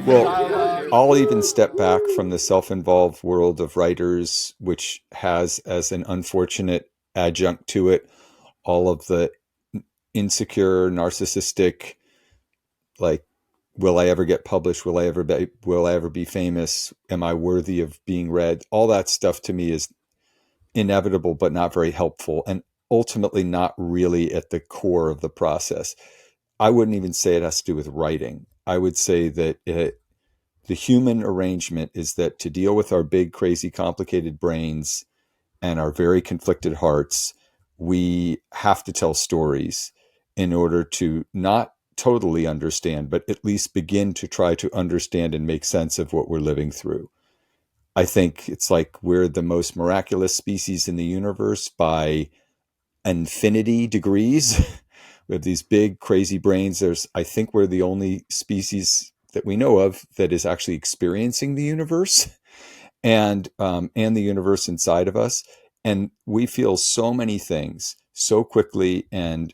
Well, I'll even step back from the self-involved world of writers, which has as an unfortunate adjunct to it all of the insecure, narcissistic, like, will I ever get published? Will I ever be famous? Am I worthy of being read? All that stuff to me is inevitable, but not very helpful, and ultimately not really at the core of the process. I wouldn't even say it has to do with writing. I would say that the human arrangement is that to deal with our big, crazy, complicated brains and our very conflicted hearts, we have to tell stories in order to not totally understand, but at least begin to try to understand and make sense of what we're living through. I think it's like we're the most miraculous species in the universe by infinity degrees. We have these big, crazy brains. I think we're the only species that we know of that is actually experiencing the universe and the universe inside of us. And we feel so many things so quickly, and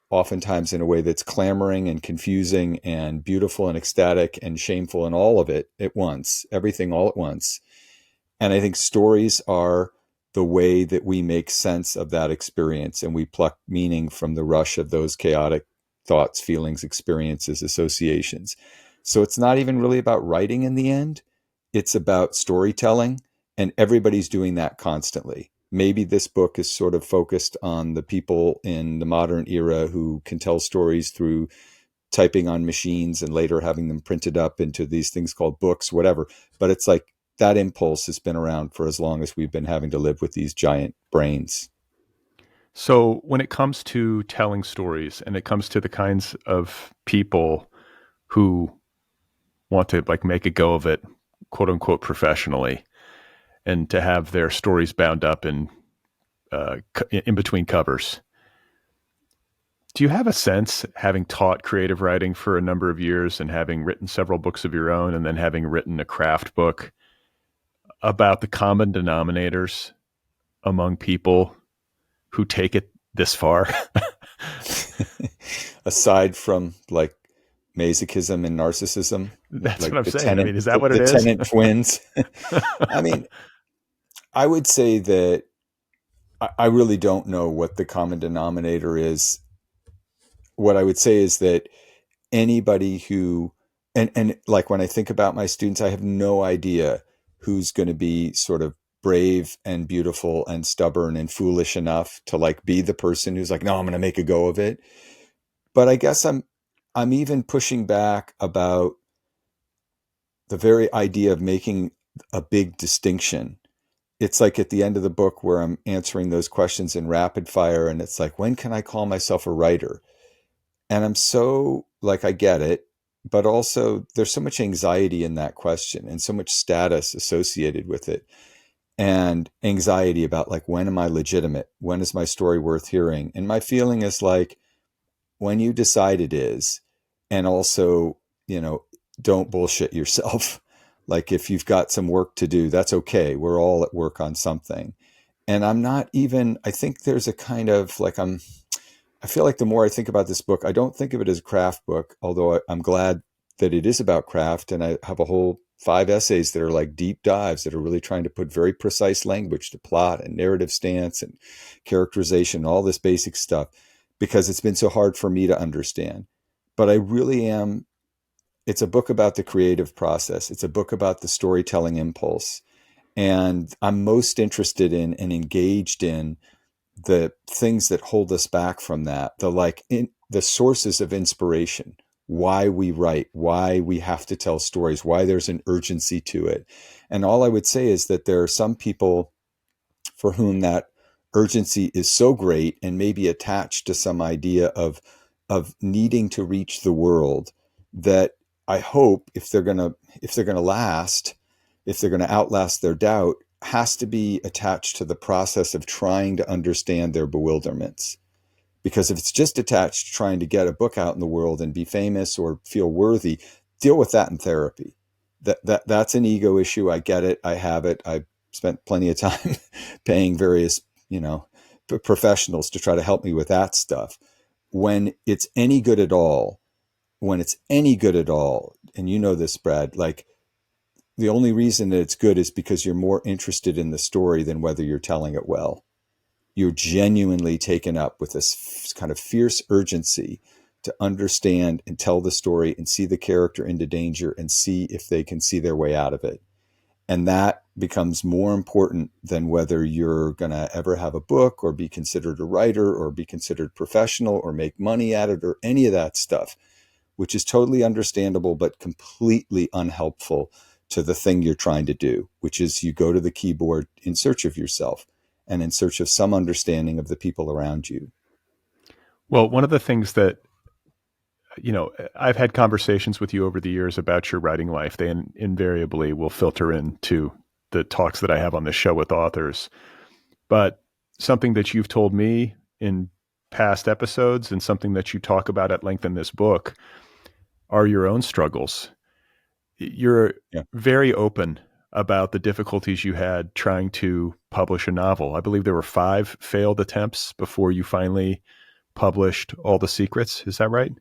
oftentimes in a way that's clamoring and confusing and beautiful and ecstatic and shameful, and all of it at once, everything all at once. And I think stories are the way that we make sense of that experience, and we pluck meaning from the rush of those chaotic thoughts, feelings, experiences, associations. So it's not even really about writing in the end. It's about storytelling, and everybody's doing that constantly. Maybe this book is sort of focused on the people in the modern era who can tell stories through typing on machines and later having them printed up into these things called books, whatever. But it's like that impulse has been around for as long as we've been having to live with these giant brains. So when it comes to telling stories and it comes to the kinds of people who want to like make a go of it, quote unquote, professionally, and to have their stories bound up in between covers, do you have a sense, having taught creative writing for a number of years and having written several books of your own and then having written a craft book, about the common denominators among people who take it this far? Aside from like masochism and narcissism, That's like what I'm the saying. I mean, tenant, is that what it the is? tenant twins. I mean, I would say that I really don't know what the common denominator is. What I would say is that anybody who, and like when I think about my students, I have no idea who's going to be sort of brave and beautiful and stubborn and foolish enough to like be the person who's like, no, I'm going to make a go of it. But I guess I'm even pushing back about the very idea of making a big distinction. It's like at the end of the book where I'm answering those questions in rapid fire, and it's like, when can I call myself a writer? And I'm so like, I get it, but also there's so much anxiety in that question and so much status associated with it, and anxiety about like, when am I legitimate? When is my story worth hearing? And my feeling is like, when you decide it is, and also, don't bullshit yourself. Like if you've got some work to do, that's okay. We're all at work on something. And I think there's a kind of like, I feel like the more I think about this book, I don't think of it as a craft book, although I'm glad that it is about craft. And I have a whole 5 essays that are like deep dives that are really trying to put very precise language to plot and narrative stance and characterization, all this basic stuff, because it's been so hard for me to understand. But I really am, it's a book about the creative process. It's a book about the storytelling impulse. And I'm most interested in and engaged in the things that hold us back from that, the sources of inspiration, why we write, why we have to tell stories, why there's an urgency to it. And all I would say is that there are some people for whom that urgency is so great and maybe attached to some idea of needing to reach the world, that I hope if they're going to last, if they're going to outlast their doubt, has to be attached to the process of trying to understand their bewilderments. Because if it's just attached to trying to get a book out in the world and be famous or feel worthy, deal with that in therapy. That's an ego issue. I get it. I have it. I spent plenty of time paying various, professionals to try to help me with that stuff. When it's any good at all, and you know this, Brad, like the only reason that it's good is because you're more interested in the story than whether you're telling it well. You're genuinely taken up with this kind of fierce urgency to understand and tell the story and see the character into danger and see if they can see their way out of it. And that becomes more important than whether you're going to ever have a book or be considered a writer or be considered professional or make money at it or any of that stuff, which is totally understandable, but completely unhelpful to the thing you're trying to do, which is you go to the keyboard in search of yourself and in search of some understanding of the people around you. Well, one of the things that, I've had conversations with you over the years about your writing life. They invariably will filter into the talks that I have on this show with authors. But something that you've told me in past episodes and something that you talk about at length in this book are your own struggles. You're Yeah. very open about the difficulties you had trying to publish a novel. I believe there were 5 failed attempts before you finally published All the Secrets. Is that right?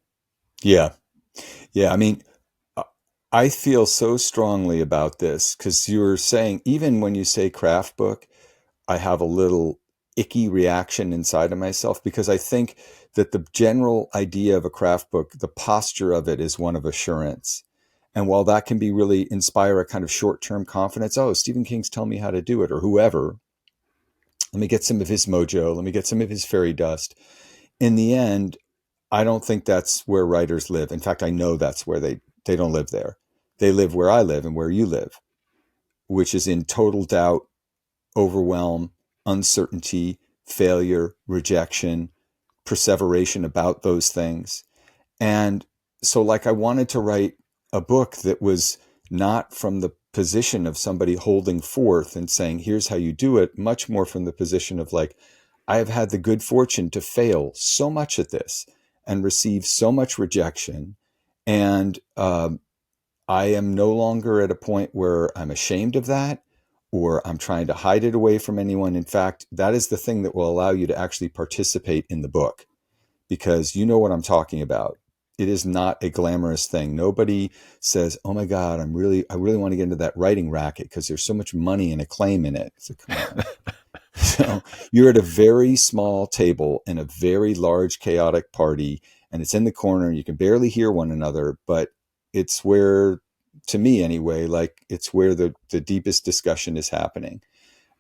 Yeah. Yeah. I mean, I feel so strongly about this because you're saying, even when you say craft book, I have a little icky reaction inside of myself because I think that the general idea of a craft book, the posture of it is one of assurance. And while that can be really inspire a kind of short-term confidence, oh, Stephen King's telling me how to do it or whoever, let me get some of his mojo, let me get some of his fairy dust. In the end, I don't think that's where writers live. In fact, I know that's where they don't live there. They live where I live and where you live, which is in total doubt, overwhelm, uncertainty, failure, rejection, perseveration about those things. And so, like, I wanted to write a book that was not from the position of somebody holding forth and saying, here's how you do it, much more from the position of like, I have had the good fortune to fail so much at this and receive so much rejection. And I am no longer at a point where I'm ashamed of that or I'm trying to hide it away from anyone. In fact, that is the thing that will allow you to actually participate in the book because you know what I'm talking about. It is not a glamorous thing. Nobody says, "Oh my God, I really want to get into that writing racket because there's so much money and acclaim in it." So come on. So you're at a very small table in a very large chaotic party, and it's in the corner, and you can barely hear one another. But it's where, to me anyway, like it's where the deepest discussion is happening,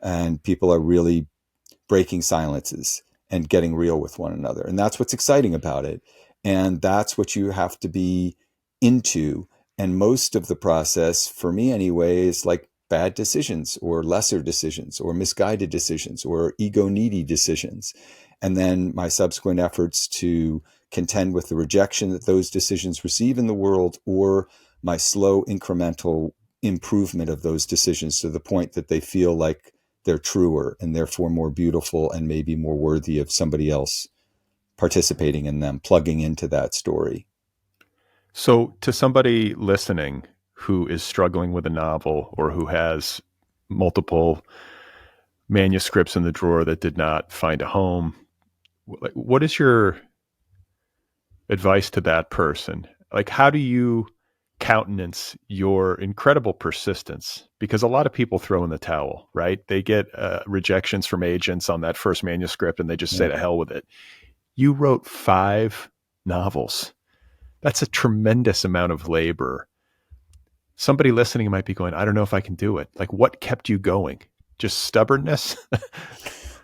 and people are really breaking silences and getting real with one another. And that's what's exciting about it. And that's what you have to be into. And most of the process, for me anyway, is like bad decisions or lesser decisions or misguided decisions or ego needy decisions. And then my subsequent efforts to contend with the rejection that those decisions receive in the world or my slow incremental improvement of those decisions to the point that they feel like they're truer and therefore more beautiful and maybe more worthy of somebody else participating in them, plugging into that story. So, to somebody listening who is struggling with a novel or who has multiple manuscripts in the drawer that did not find a home, what is your advice to that person? Like, how do you countenance your incredible persistence? Because a lot of people throw in the towel, right? They get rejections from agents on that first manuscript and they just say Yeah. to hell with it. You wrote 5 novels. That's a tremendous amount of labor. Somebody listening might be going, I don't know if I can do it. Like, what kept you going? Just stubbornness?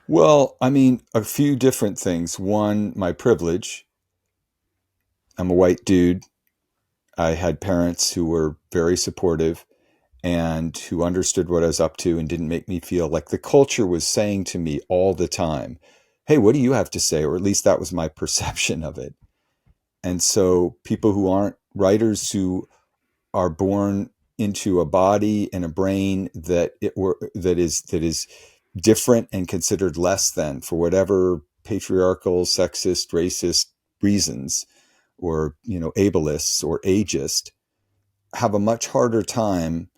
Well, I mean, a few different things. One, my privilege. I'm a white dude. I had parents who were very supportive and who understood what I was up to and didn't make me feel like the culture was saying to me all the time, hey, what do you have to say? Or at least that was my perception of it. And so people who aren't writers who are born into a body and a brain that is different and considered less than for whatever patriarchal, sexist, racist reasons, or ableists or ageist, have a much harder time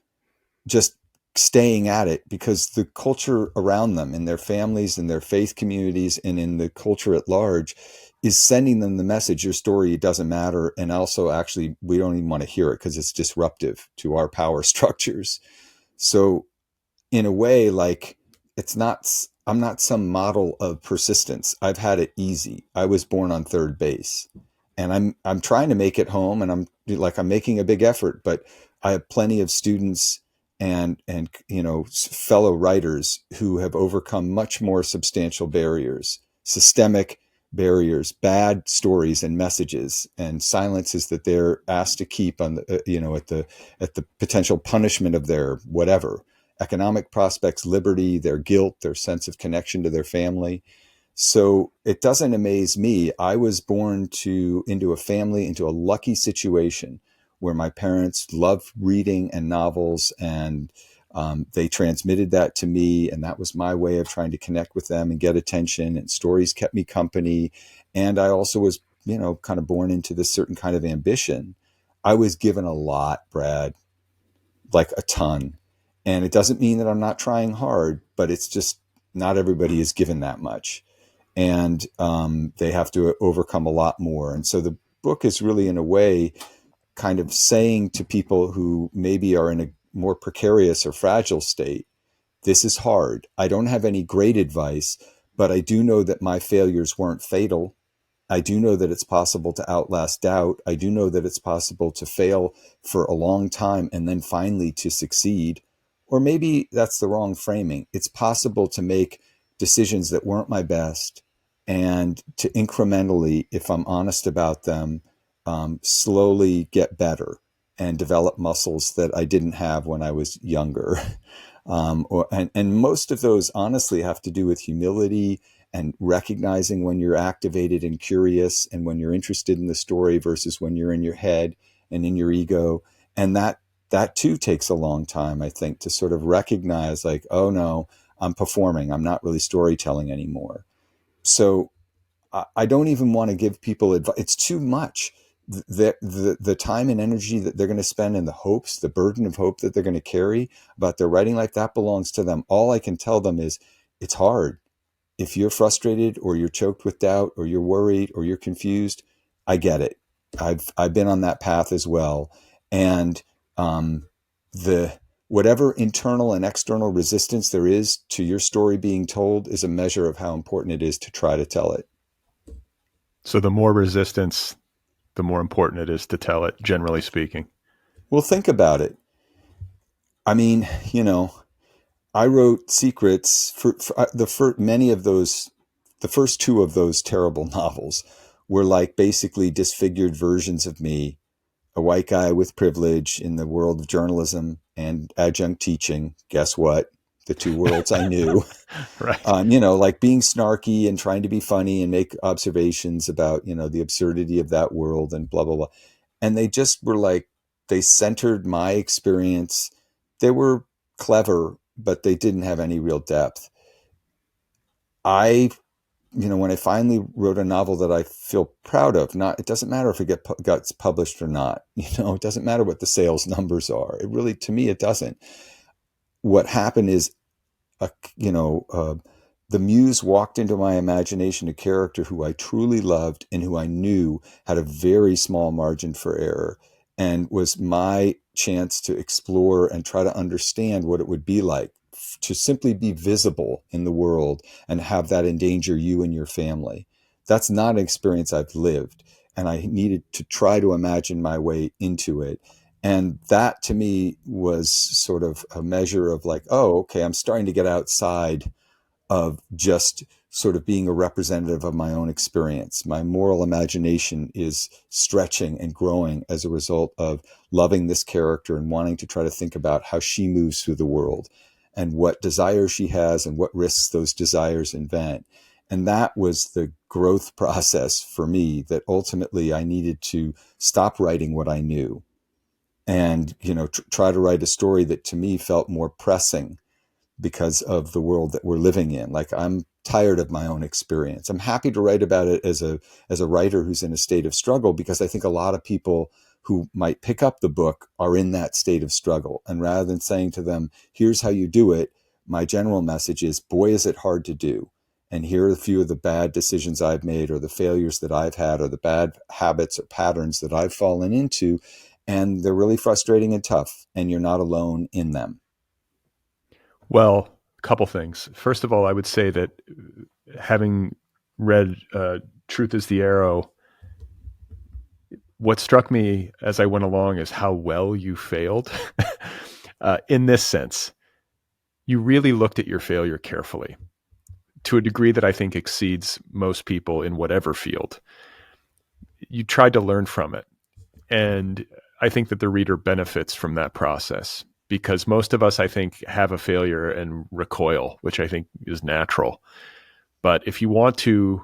just staying at it because the culture around them in their families and their faith communities and in the culture at large is sending them the message, your story doesn't matter. And also, actually, we don't even want to hear it because it's disruptive to our power structures. So in a way, like, it's not, I'm not some model of persistence. I've had it easy. I was born on third base, and I'm trying to make it home, and I'm making a big effort, but I have plenty of students and fellow writers who have overcome much more substantial barriers, systemic barriers, bad stories and messages and silences that they're asked to keep on the at the potential punishment of their whatever economic prospects, liberty, their guilt, their sense of connection to their family. So it doesn't amaze me. I was born into a family, into a lucky situation where my parents loved reading and novels, and they transmitted that to me, and that was my way of trying to connect with them and get attention. And stories kept me company, and I also was, kind of born into this certain kind of ambition. I was given a lot, Brad, like a ton. And it doesn't mean that I'm not trying hard, but it's just not everybody is given that much. And they have to overcome a lot more. And so the book is really, in a way, kind of saying to people who maybe are in a more precarious or fragile state, this is hard. I don't have any great advice, but I do know that my failures weren't fatal. I do know that it's possible to outlast doubt. I do know that it's possible to fail for a long time and then finally to succeed. Or maybe that's the wrong framing. It's possible to make decisions that weren't my best and to incrementally, if I'm honest about them, slowly get better and develop muscles that I didn't have when I was younger. And most of those honestly have to do with humility and recognizing when you're activated and curious and when you're interested in the story versus when you're in your head and in your ego. And that too takes a long time, I think, to sort of recognize, like, oh no, I'm performing. I'm not really storytelling anymore. So I don't even want to give people advice. It's too much. The time and energy that they're going to spend, and the hopes, the burden of hope that they're going to carry about their writing life, that belongs to them. All I can tell them is it's hard. If you're frustrated or you're choked with doubt or you're worried or you're confused, I get it. I've been on that path as well. And the whatever internal and external resistance there is to your story being told is a measure of how important it is to try to tell it. So the more resistance, the more important it is to tell it, generally speaking. Well, think about it. I mean, I wrote secrets for many of those. The first two of those terrible novels were like basically disfigured versions of me, a white guy with privilege in the world of journalism and adjunct teaching. Guess what? The two worlds I knew. Right. Like being snarky and trying to be funny and make observations about, the absurdity of that world and blah, blah, blah. And they just were like, they centered my experience. They were clever, but they didn't have any real depth. I, when I finally wrote a novel that I feel proud of, it doesn't matter if it gets published or not. It doesn't matter what the sales numbers are. It really, to me, it doesn't. What happened is, a, you know, the muse walked into my imagination a character who I truly loved and who I knew had a very small margin for error, and was my chance to explore and try to understand what it would be like to simply be visible in the world and have that endanger you and your family. That's not an experience I've lived, and I needed to try to imagine my way into it. And that to me was sort of a measure of like, oh, okay, I'm starting to get outside of just sort of being a representative of my own experience. My moral imagination is stretching and growing as a result of loving this character and wanting to try to think about how she moves through the world and what desires she has and what risks those desires invent. And that was the growth process for me, that ultimately I needed to stop writing what I knew and, try to write a story that to me felt more pressing because of the world that we're living in. Like, I'm tired of my own experience. I'm happy to write about it as a writer who's in a state of struggle, because I think a lot of people who might pick up the book are in that state of struggle. And rather than saying to them, here's how you do it, my general message is, boy, is it hard to do. And here are a few of the bad decisions I've made, or the failures that I've had, or the bad habits or patterns that I've fallen into. And they're really frustrating and tough, and you're not alone in them. Well, a couple things. First of all, I would say that having read Truth is the Arrow, what struck me as I went along is how well you failed. In this sense, you really looked at your failure carefully to a degree that I think exceeds most people in whatever field. You tried to learn from it. And I think that the reader benefits from that process, because most of us, I think, have a failure and recoil, which I think is natural. But if you want to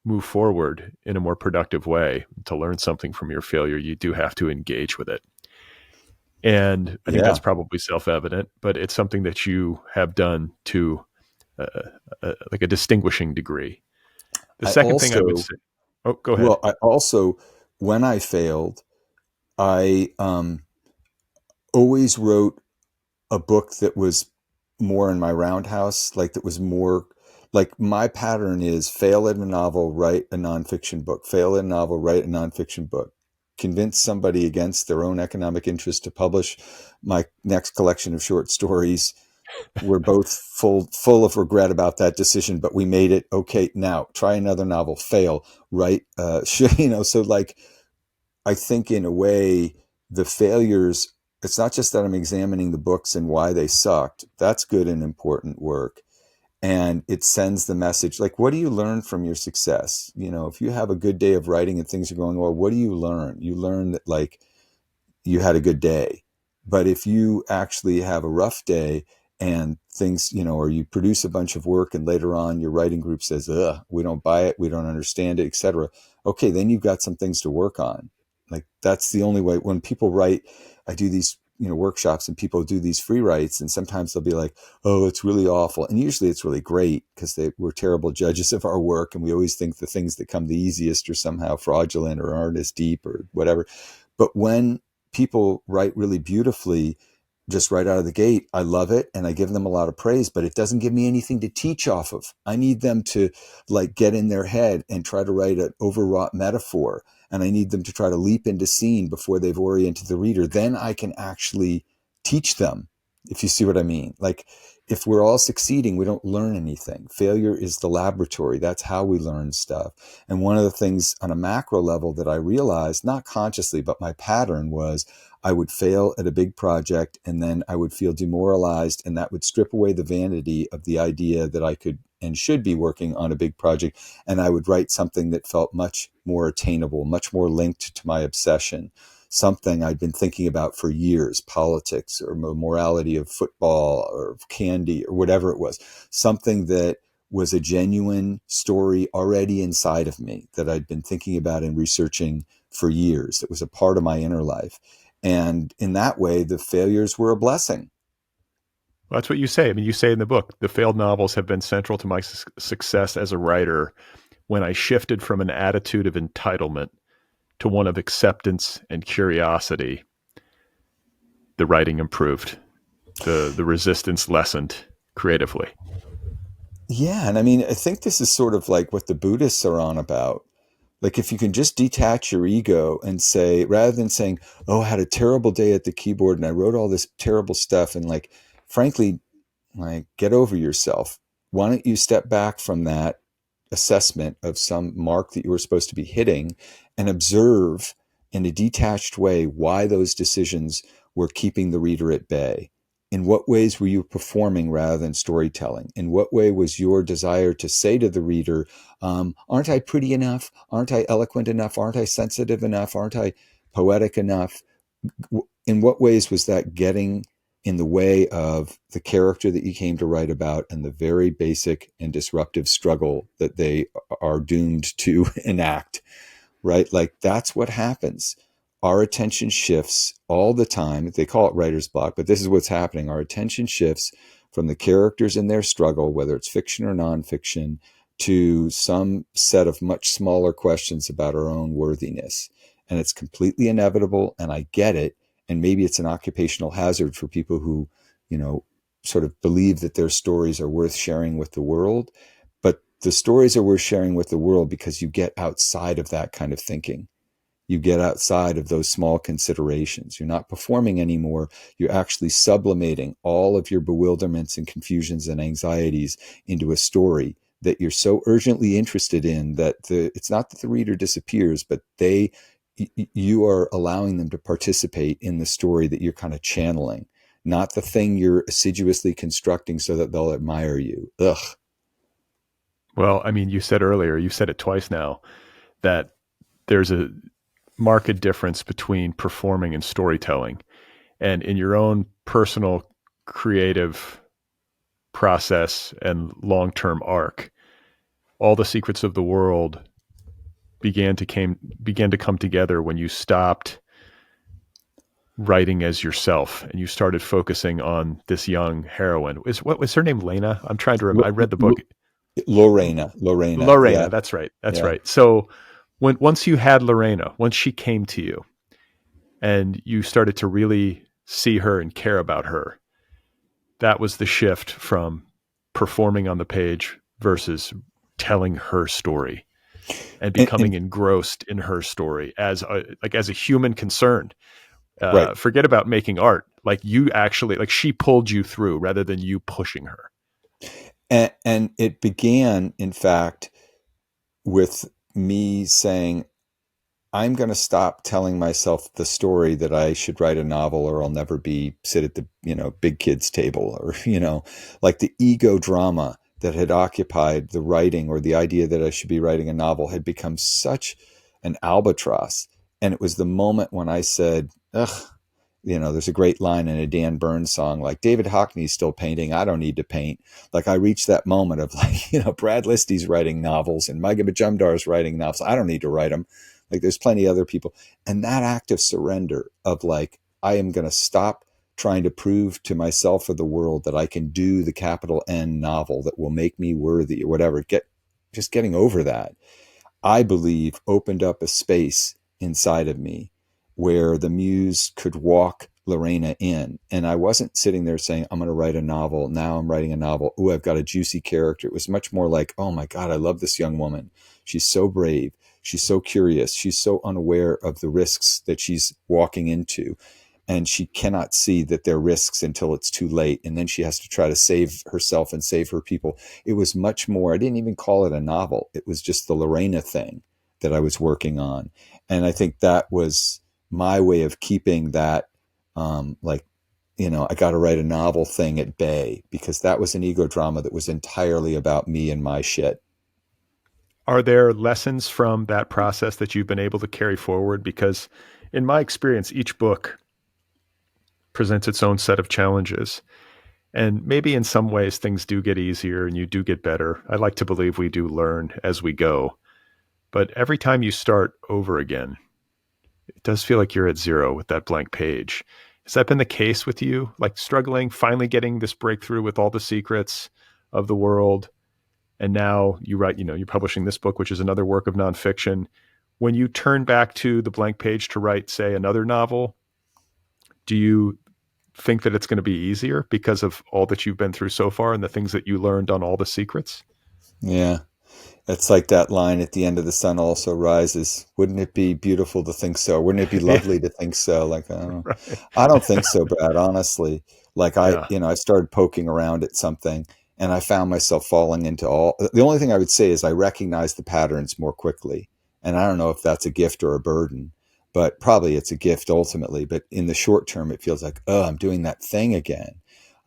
move forward in a more productive way, to learn something from your failure, you do have to engage with it. And I think that's Yeah, probably self-evident, but it's something that you have done to like a distinguishing degree. The I second thing I would also, say, oh, go ahead. well, I also, when I failed, I always wrote a book that was more in my roundhouse, like that was more like my pattern is fail at a novel, write a nonfiction book, fail at a novel, write a nonfiction book, convince somebody against their own economic interest to publish my next collection of short stories. We're both full of regret about that decision, but we made it. Okay, now try another novel, fail, write, so like I think in a way, the failures, it's not just that I'm examining the books and why they sucked. That's good and important work. And it sends the message like, what do you learn from your success? If you have a good day of writing and things are going well, what do you learn? You learn that, like, you had a good day. But if you actually have a rough day and things, or you produce a bunch of work and later on your writing group says, ugh, we don't buy it, we don't understand it, etc. Okay, then you've got some things to work on. Like, that's the only way. When people write, I do these, workshops, and people do these free writes, and sometimes they'll be like, oh, it's really awful. And usually it's really great, because we're terrible judges of our work. And we always think the things that come the easiest are somehow fraudulent or aren't as deep or whatever. But when people write really beautifully, just right out of the gate, I love it and I give them a lot of praise, but it doesn't give me anything to teach off of. I need them to, like, get in their head and try to write an overwrought metaphor, and I need them to try to leap into scene before they've oriented the reader. Then I can actually teach them, if you see what I mean. Like, if we're all succeeding, we don't learn anything. Failure is the laboratory. That's how we learn stuff. And one of the things on a macro level that I realized, not consciously, but my pattern was, I would fail at a big project and then I would feel demoralized, and that would strip away the vanity of the idea that I could and should be working on a big project. And I would write something that felt much more attainable, much more linked to my obsession, something I'd been thinking about for years, politics or morality of football or candy or whatever it was, something that was a genuine story already inside of me that I'd been thinking about and researching for years. It was a part of my inner life. And in that way, the failures were a blessing. Well, that's what you say. I mean, you say in the book, the failed novels have been central to my success as a writer. When I shifted from an attitude of entitlement to one of acceptance and curiosity, the writing improved, the resistance lessened creatively. Yeah. And I mean, I think this is sort of like what the Buddhists are on about. Like, if you can just detach your ego and say, rather than saying, oh, I had a terrible day at the keyboard and I wrote all this terrible stuff, and, like, frankly, like, get over yourself. Why don't you step back from that assessment of some mark that you were supposed to be hitting and observe in a detached way why those decisions were keeping the reader at bay? In what ways were you performing rather than storytelling? In what way was your desire to say to the reader, aren't I pretty enough? Aren't I eloquent enough? Aren't I sensitive enough? Aren't I poetic enough? In what ways was that getting in the way of the character that you came to write about and the very basic and disruptive struggle that they are doomed to enact? Right? Like, that's what happens. Our attention shifts all the time. They call it writer's block, but this is what's happening. Our attention shifts from the characters and their struggle, whether it's fiction or nonfiction, to some set of much smaller questions about our own worthiness. And it's completely inevitable, and I get it. And maybe it's an occupational hazard for people who, sort of believe that their stories are worth sharing with the world. But The stories are worth sharing with the world because you get outside of that kind of thinking. You get outside of those small considerations. You're not performing anymore. You're actually sublimating all of your bewilderments and confusions and anxieties into a story that you're so urgently interested in that it's not that the reader disappears, but you are allowing them to participate in the story that you're kind of channeling, not the thing you're assiduously constructing so that they'll admire you. Ugh. Well, I mean, you said earlier, you said it twice now, that there's a marked difference between performing and storytelling. And in your own personal creative process and long-term arc, all the secrets of the world began to come together when you stopped writing as yourself and you started focusing on this young heroine. What was her name? Lena? I'm trying to remember. I read the book. Lorena. Yeah. Lorena. That's right. That's Yeah. right. So once you had Lorena, once she came to you and you started to really see her and care about her, that was the shift from performing on the page versus telling her story and becoming And engrossed in her story as a human concern. right. Forget about making art. Like you actually, like she pulled you through rather than you pushing her. And it began, in fact, with me saying, I'm going to stop telling myself the story that I should write a novel or I'll never sit at the, big kids table, or, like the ego drama that had occupied the writing, or the idea that I should be writing a novel, had become such an albatross. And it was the moment when I said, ugh, there's a great line in a Dan Burns song, like, David Hockney's still painting, I don't need to paint. Like, I reached that moment of like, Brad Listi's writing novels and Micah Majumdar's writing novels. I don't need to write them. Like, there's plenty of other people. And that act of surrender of like, I am going to stop trying to prove to myself or the world that I can do the capital N novel that will make me worthy or whatever. Just getting over that, I believe, opened up a space inside of me where the muse could walk Lorena in. And I wasn't sitting there saying, I'm going to write a novel. Now I'm writing a novel. Oh, I've got a juicy character. It was much more like, oh my God, I love this young woman. She's so brave. She's so curious. She's so unaware of the risks that she's walking into. And she cannot see that they're risks until it's too late. And then she has to try to save herself and save her people. It was much more, I didn't even call it a novel. It was just the Lorena thing that I was working on. And I think that was my way of keeping that, I got to write a novel thing at bay, because that was an ego drama that was entirely about me and my shit. Are there lessons from that process that you've been able to carry forward? Because in my experience, each book presents its own set of challenges. And maybe in some ways things do get easier and you do get better. I like to believe we do learn as we go. But every time you start over again, it does feel like you're at zero with that blank page. Has that been the case with you? Like struggling, finally getting this breakthrough with all the secrets of the world. And now you write, you're publishing this book, which is another work of nonfiction. When you turn back to the blank page to write, say, another novel, do you think that it's going to be easier because of all that you've been through so far and the things that you learned on all the secrets? Yeah. It's like that line at the end of The Sun Also Rises. Wouldn't it be beautiful to think so? Wouldn't it be Yeah, lovely to think so? Like, I don't know. right. I don't think so, Brad, honestly. Like, Yeah. I started poking around at something and I found myself falling into the only thing I would say is I recognize the patterns more quickly. And I don't know if that's a gift or a burden, but probably it's a gift ultimately. But in the short term, it feels like, oh, I'm doing that thing again.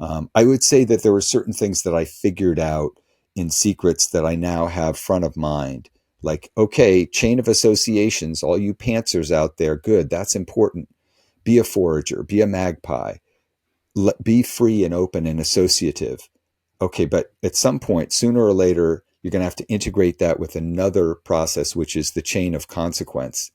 I would say that there were certain things that I figured out in secrets that I now have front of mind. Like, okay, chain of associations, all you pantsers out there, good, that's important. Be a forager, be a magpie, be free and open and associative. Okay, but at some point, sooner or later, you're going to have to integrate that with another process, which is the chain of consequence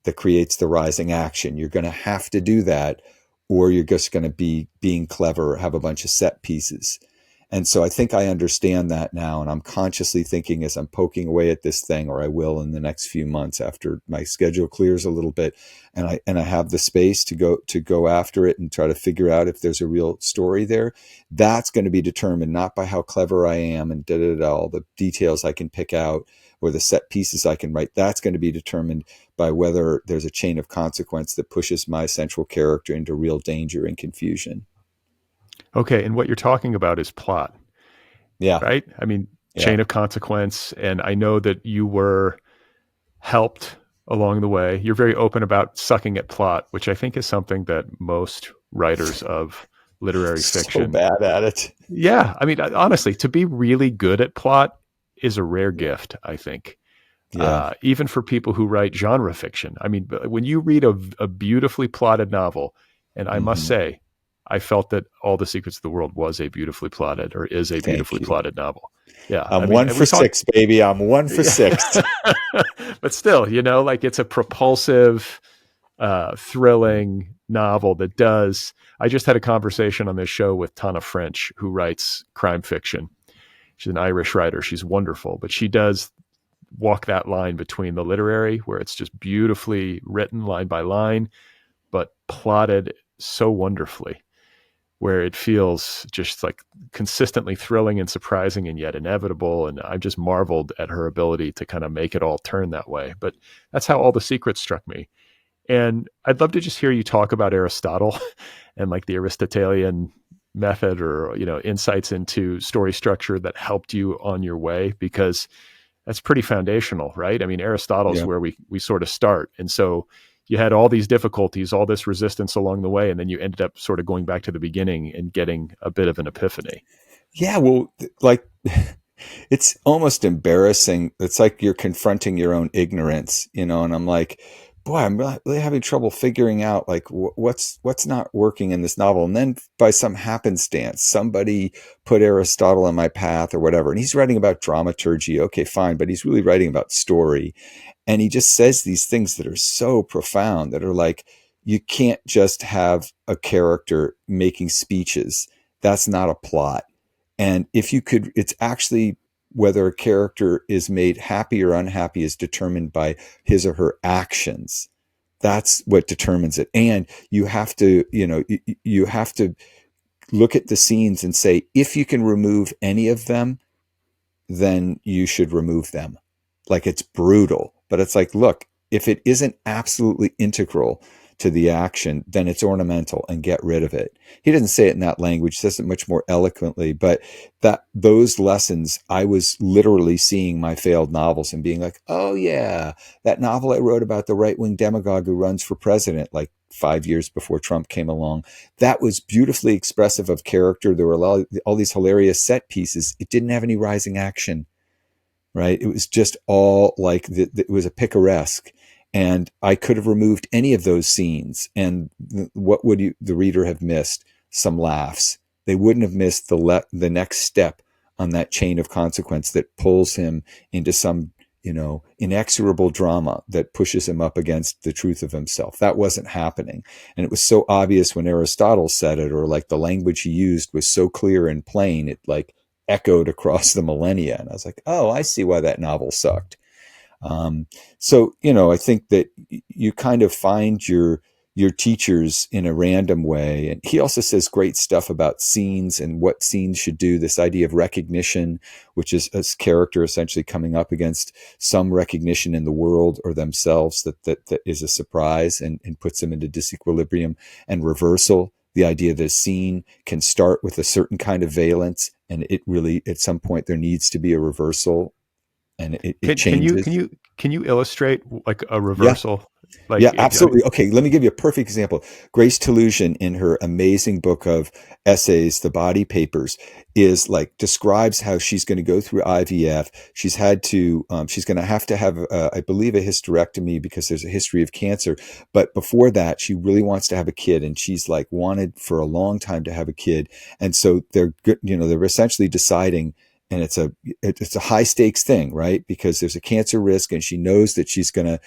that creates the rising action. You're going to have to do that, or you're just going to be being clever, have a bunch of set pieces. And so I think I understand that now. And I'm consciously thinking as I'm poking away at this thing, or I will in the next few months after my schedule clears a little bit, and I have the space to go after it and try to figure out if there's a real story there. That's going to be determined not by how clever I am and all the details I can pick out or the set pieces I can write. That's going to be determined by whether there's a chain of consequence that pushes my central character into real danger and confusion. Okay, and what you're talking about is plot, Yeah. right? I mean, Yeah. chain of consequence. And I know that you were helped along the way. You're very open about sucking at plot, which I think is something that most writers of literary So fiction. bad at it. Yeah, I mean, honestly, to be really good at plot is a rare gift, I think. Yeah. Even for people who write genre fiction. I mean, when you read a beautifully plotted novel, and I must Mm-hmm. say, I felt that All the Secrets of the World was a beautifully plotted or is a Thank beautifully you. plotted novel. Yeah. I I'm mean, one we for talked, six, baby. I'm one for six. but still, like it's a propulsive, thrilling novel that does. I just had a conversation on this show with Tana French, who writes crime fiction. She's an Irish writer. She's wonderful, but she does walk that line between the literary, where it's just beautifully written line by line, but plotted so wonderfully, where it feels just like consistently thrilling and surprising and yet inevitable. And I just marveled at her ability to kind of make it all turn that way. But that's how All the Secrets struck me. And I'd love to just hear you talk about Aristotle and like the Aristotelian method, or, insights into story structure that helped you on your way, because that's pretty foundational, right? I mean, Aristotle's Yeah. where we sort of start. And so you had all these difficulties, all this resistance along the way, and then you ended up sort of going back to the beginning and getting a bit of an epiphany. Yeah. Well, like, it's almost embarrassing. It's like you're confronting your own ignorance, and I'm like, boy, I'm really having trouble figuring out like what's not working in this novel. And then by some happenstance, somebody put Aristotle in my path or whatever, and he's writing about dramaturgy. Okay, fine, but he's really writing about story, and he just says these things that are so profound that are like, you can't just have a character making speeches. That's not a plot. And if you could, it's actually whether a character is made happy or unhappy is determined by his or her actions. That's what determines it. And you have to, you have to look at the scenes and say, if you can remove any of them, then you should remove them. Like, it's brutal, but it's like, look, if it isn't absolutely integral to the action, then it's ornamental and get rid of it. He doesn't say it in that language, he says it much more eloquently, but that those lessons, I was literally seeing my failed novels and being like, oh yeah, that novel I wrote about the right-wing demagogue who runs for president like 5 years before Trump came along, that was beautifully expressive of character. There were all these hilarious set pieces. It didn't have any rising action, right? It was just all like it was a picaresque. And I could have removed any of those scenes. And what would the reader have missed? Some laughs. They wouldn't have missed the next step on that chain of consequence that pulls him into some, inexorable drama that pushes him up against the truth of himself. That wasn't happening. And it was so obvious when Aristotle said it, or like the language he used was so clear and plain, it like echoed across the millennia. And I was like, oh, I see why that novel sucked. So, I think that you kind of find your teachers in a random way. And he also says great stuff about scenes and what scenes should do. This idea of recognition, which is a character essentially coming up against some recognition in the world or themselves that is a surprise and puts them into disequilibrium, and reversal. The idea that a scene can start with a certain kind of valence, and it really, at some point, there needs to be a reversal, and it Can you changes. illustrate like a Yeah. reversal? Yeah, Like, absolutely. Okay, let me give you a perfect example. Grace Touloujian, in her amazing book of essays, The Body Papers, is like describes how she's going to go through IVF. She's had to, she's going to have, I believe, a hysterectomy because there's a history of cancer. But before that, she really wants to have a kid, and she's like wanted for a long time to have a kid. And so they're essentially deciding. And it's a high stakes thing, right? Because there's a cancer risk, and she knows that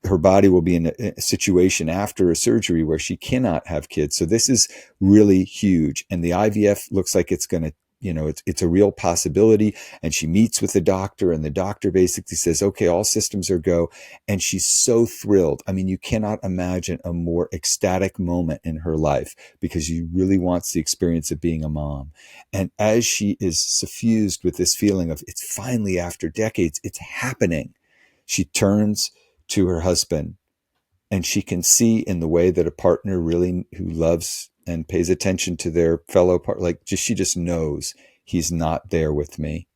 her body will be in a situation after a surgery where she cannot have kids. So this is really huge. And the IVF looks like it's going to it's a real possibility. And she meets with the doctor, and the doctor basically says, okay, all systems are go. And she's so thrilled. I mean, you cannot imagine a more ecstatic moment in her life, because she really wants the experience of being a mom. And as she is suffused with this feeling of it's finally, after decades, it's happening, she turns to her husband, and she can see in the way that a partner really who loves and pays attention to their fellow part, like she just knows he's not there with me.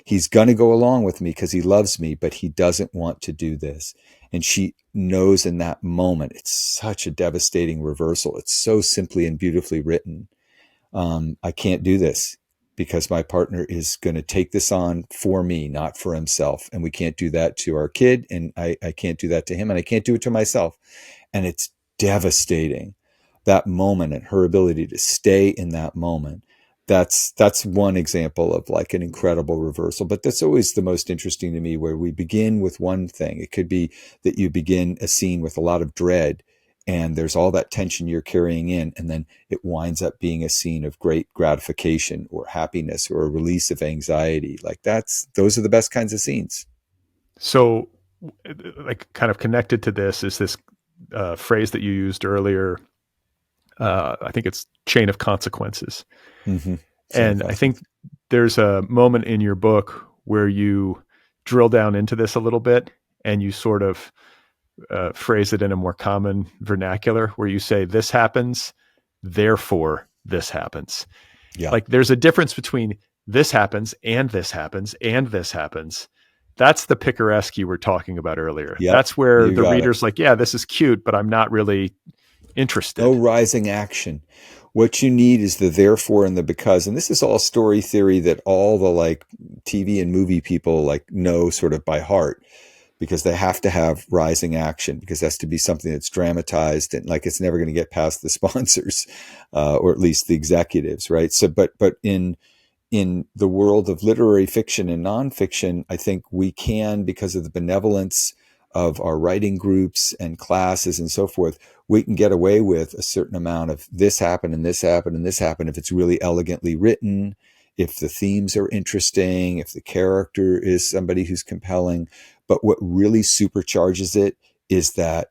He's going to go along with me because he loves me, but he doesn't want to do this. And she knows in that moment. It's such a devastating reversal. It's so simply and beautifully written. I can't do this because my partner is going to take this on for me, not for himself. And we can't do that to our kid. And I can't do that to him. And I can't do it to myself. And it's devastating, that moment, and her ability to stay in that moment. That's one example of like an incredible reversal. But that's always the most interesting to me, where we begin with one thing. It could be that you begin a scene with a lot of dread, and there's all that tension you're carrying in, and then it winds up being a scene of great gratification or happiness or a release of anxiety. Like those are the best kinds of scenes. So, like, kind of connected to this is this phrase that you used earlier. I think it's chain of consequences. Mm-hmm. And I think there's a moment in your book where you drill down into this a little bit, and you sort of phrase it in a more common vernacular, where you say, this happens, therefore this happens. Yeah. Like, there's a difference between this happens and this happens and this happens. That's the picaresque you were talking about earlier. Yep. That's where You the got reader's it. like, yeah, this is cute, but I'm not really interested. No rising action. What you need is the therefore and the because. And this is all story theory that all the like TV and movie people like know sort of by heart, because they have to have rising action, because that's to be something that's dramatized, and like it's never going to get past the sponsors, or at least the executives, right? So, but in the world of literary fiction and nonfiction, I think we can, because of the benevolence of our writing groups and classes and so forth, we can get away with a certain amount of this happened and this happened and this happened if it's really elegantly written, if the themes are interesting, if the character is somebody who's compelling. But what really supercharges it is that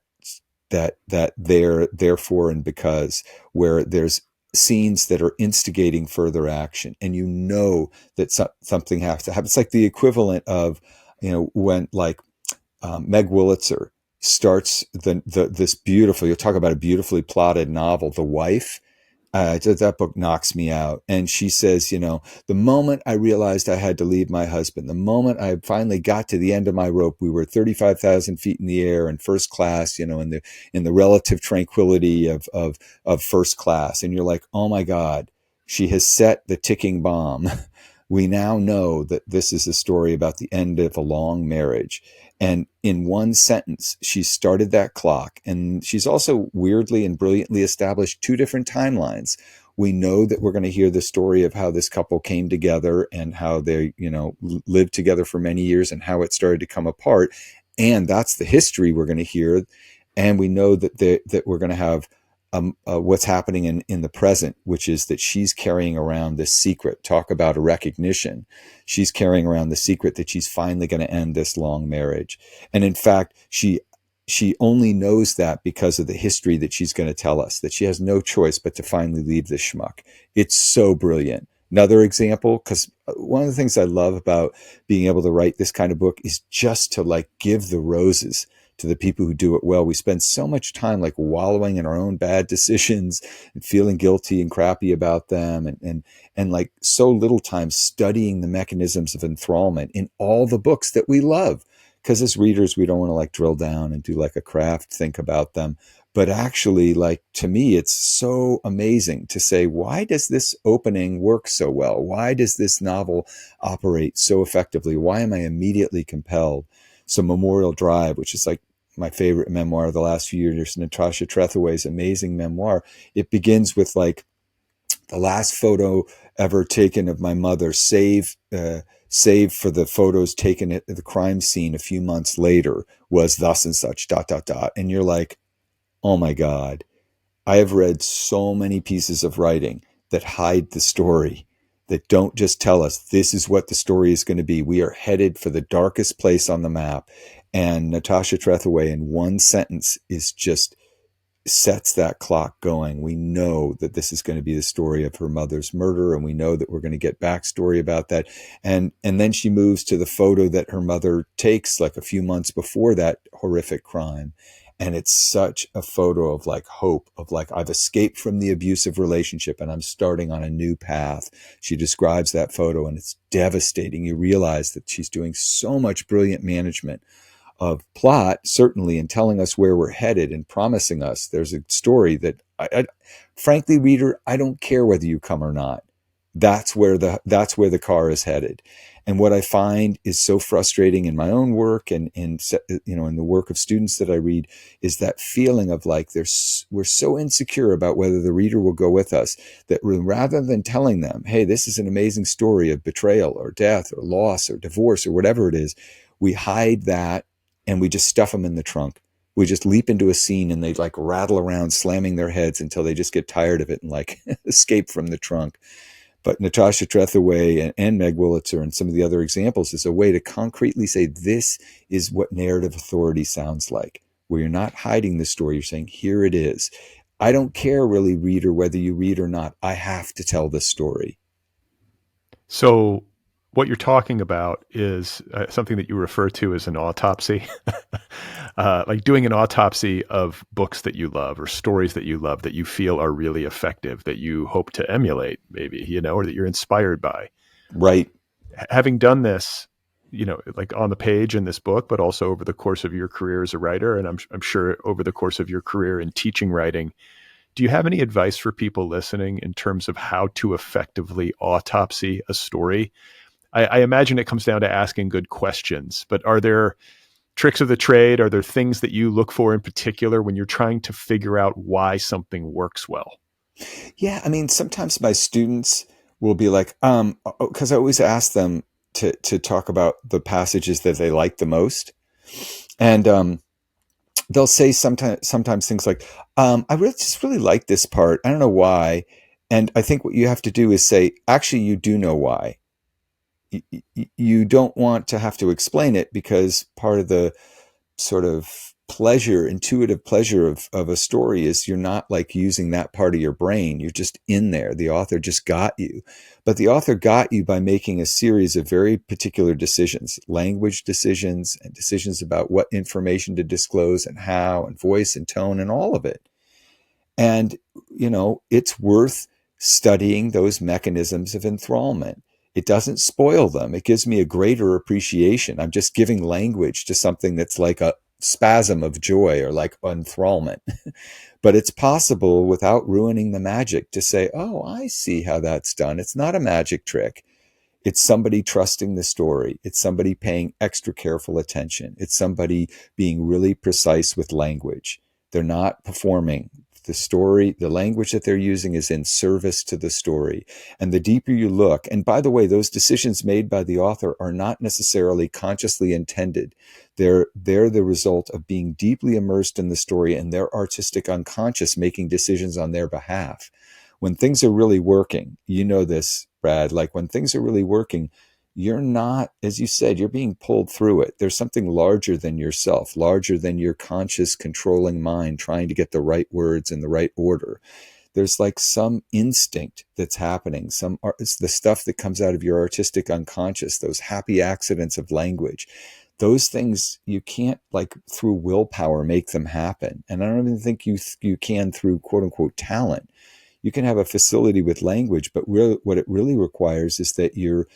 therefore and because, where there's scenes that are instigating further action, and that something has to happen. It's like the equivalent of, when like Meg Wolitzer starts this beautiful, you'll talk about a beautifully plotted novel, The Wife. That book knocks me out. And she says, the moment I realized I had to leave my husband, the moment I finally got to the end of my rope, we were 35,000 feet in the air and first class, in the relative tranquility of first class. And you're like, oh my God, she has set the ticking bomb. We now know that this is a story about the end of a long marriage. And in one sentence, she started that clock. And she's also weirdly and brilliantly established two different timelines. We know that we're going to hear the story of how this couple came together and how they, lived together for many years and how it started to come apart. And that's the history we're going to hear. And we know that we're going to have what's happening in the present, which is that she's carrying around this secret. Talk about a recognition. She's carrying around the secret that she's finally going to end this long marriage. And in fact, she only knows that because of the history that she's going to tell us, that she has no choice but to finally leave this schmuck. It's so brilliant. Another example, because one of the things I love about being able to write this kind of book is just to like give the roses to the people who do it well. We spend so much time like wallowing in our own bad decisions and feeling guilty and crappy about them, and like so little time studying the mechanisms of enthrallment in all the books that we love. Because as readers, we don't want to like drill down and do like a craft think about them. But actually, like, to me, it's so amazing to say, why does this opening work so well? Why does this novel operate so effectively? Why am I immediately compelled? So Memorial Drive, which is like my favorite memoir of the last few years, Natasha Trethewey's amazing memoir. It begins with like the last photo ever taken of my mother, save for the photos taken at the crime scene a few months later, was thus and such, ... And you're like, oh my God, I have read so many pieces of writing that hide the story that don't just tell us this is what the story is going to be. We are headed for the darkest place on the map. And Natasha Trethewey in one sentence is just sets that clock going. We know that this is going to be the story of her mother's murder, and we know that we're going to get backstory about that. And then she moves to the photo that her mother takes like a few months before that horrific crime. And it's such a photo of like hope, of like, I've escaped from the abusive relationship and I'm starting on a new path. She describes that photo and it's devastating. You realize that she's doing so much brilliant management of plot, certainly, in telling us where we're headed and promising us there's a story that frankly, reader, I don't care whether you come or not. That's where the car is headed. And what I find is so frustrating in my own work and in the work of students that I read is that feeling of like we're so insecure about whether the reader will go with us that rather than telling them, hey, this is an amazing story of betrayal or death or loss or divorce or whatever it is, we hide that and we just stuff them in the trunk. We just leap into a scene and they like rattle around slamming their heads until they just get tired of it and like escape from the trunk. But Natasha Trethewey and Meg Wolitzer and some of the other examples is a way to concretely say this is what narrative authority sounds like, where you're not hiding the story. You're saying, here it is. I don't care really, reader, whether you read or not. I have to tell this story. So what you're talking about is something that you refer to as an autopsy, like doing an autopsy of books that you love or stories that you love that you feel are really effective, that you hope to emulate maybe, or that you're inspired by. Right. Having done this, like on the page in this book, but also over the course of your career as a writer, and I'm sure over the course of your career in teaching writing, do you have any advice for people listening in terms of how to effectively autopsy a story? I imagine it comes down to asking good questions, but are there tricks of the trade? Are there things that you look for in particular when you're trying to figure out why something works well? Yeah. I mean, sometimes my students will be like, because I always ask them to talk about the passages that they like the most. And they'll say sometimes things like, I really like this part. I don't know why. And I think what you have to do is say, actually, you do know why. You don't want to have to explain it because part of the sort of intuitive pleasure of a story is you're not like using that part of your brain. You're just in there. The author just got you. But the author got you by making a series of very particular decisions, language decisions and decisions about what information to disclose and how and voice and tone and all of it. And, it's worth studying those mechanisms of enthrallment. It doesn't spoil them. It gives me a greater appreciation. I'm just giving language to something that's like a spasm of joy or like enthrallment. But it's possible without ruining the magic to say, oh, I see how that's done. It's not a magic trick. It's somebody trusting the story. It's somebody paying extra careful attention. It's somebody being really precise with language. They're not performing. The story, the language that they're using is in service to the story. And the deeper you look, and by the way, those decisions made by the author are not necessarily consciously intended. They're the result of being deeply immersed in the story and their artistic unconscious making decisions on their behalf. When things are really working, you know this, Brad, like when things are really working, you're not, as you said, you're being pulled through it. There's something larger than yourself, larger than your conscious controlling mind trying to get the right words in the right order. There's like some instinct that's happening. It's the stuff that comes out of your artistic unconscious, those happy accidents of language. Those things you can't like through willpower make them happen. And I don't even think you can through quote unquote talent. You can have a facility with language, but what it really requires is that you're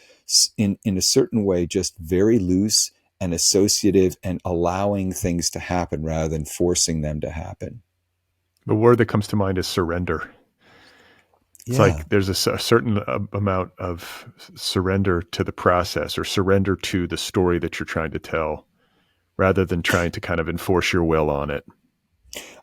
in a certain way just very loose and associative and allowing things to happen rather than forcing them to happen. The word that comes to mind is surrender. It's Yeah. like there's a certain amount of surrender to the process or surrender to the story that you're trying to tell rather than trying to kind of enforce your will on it.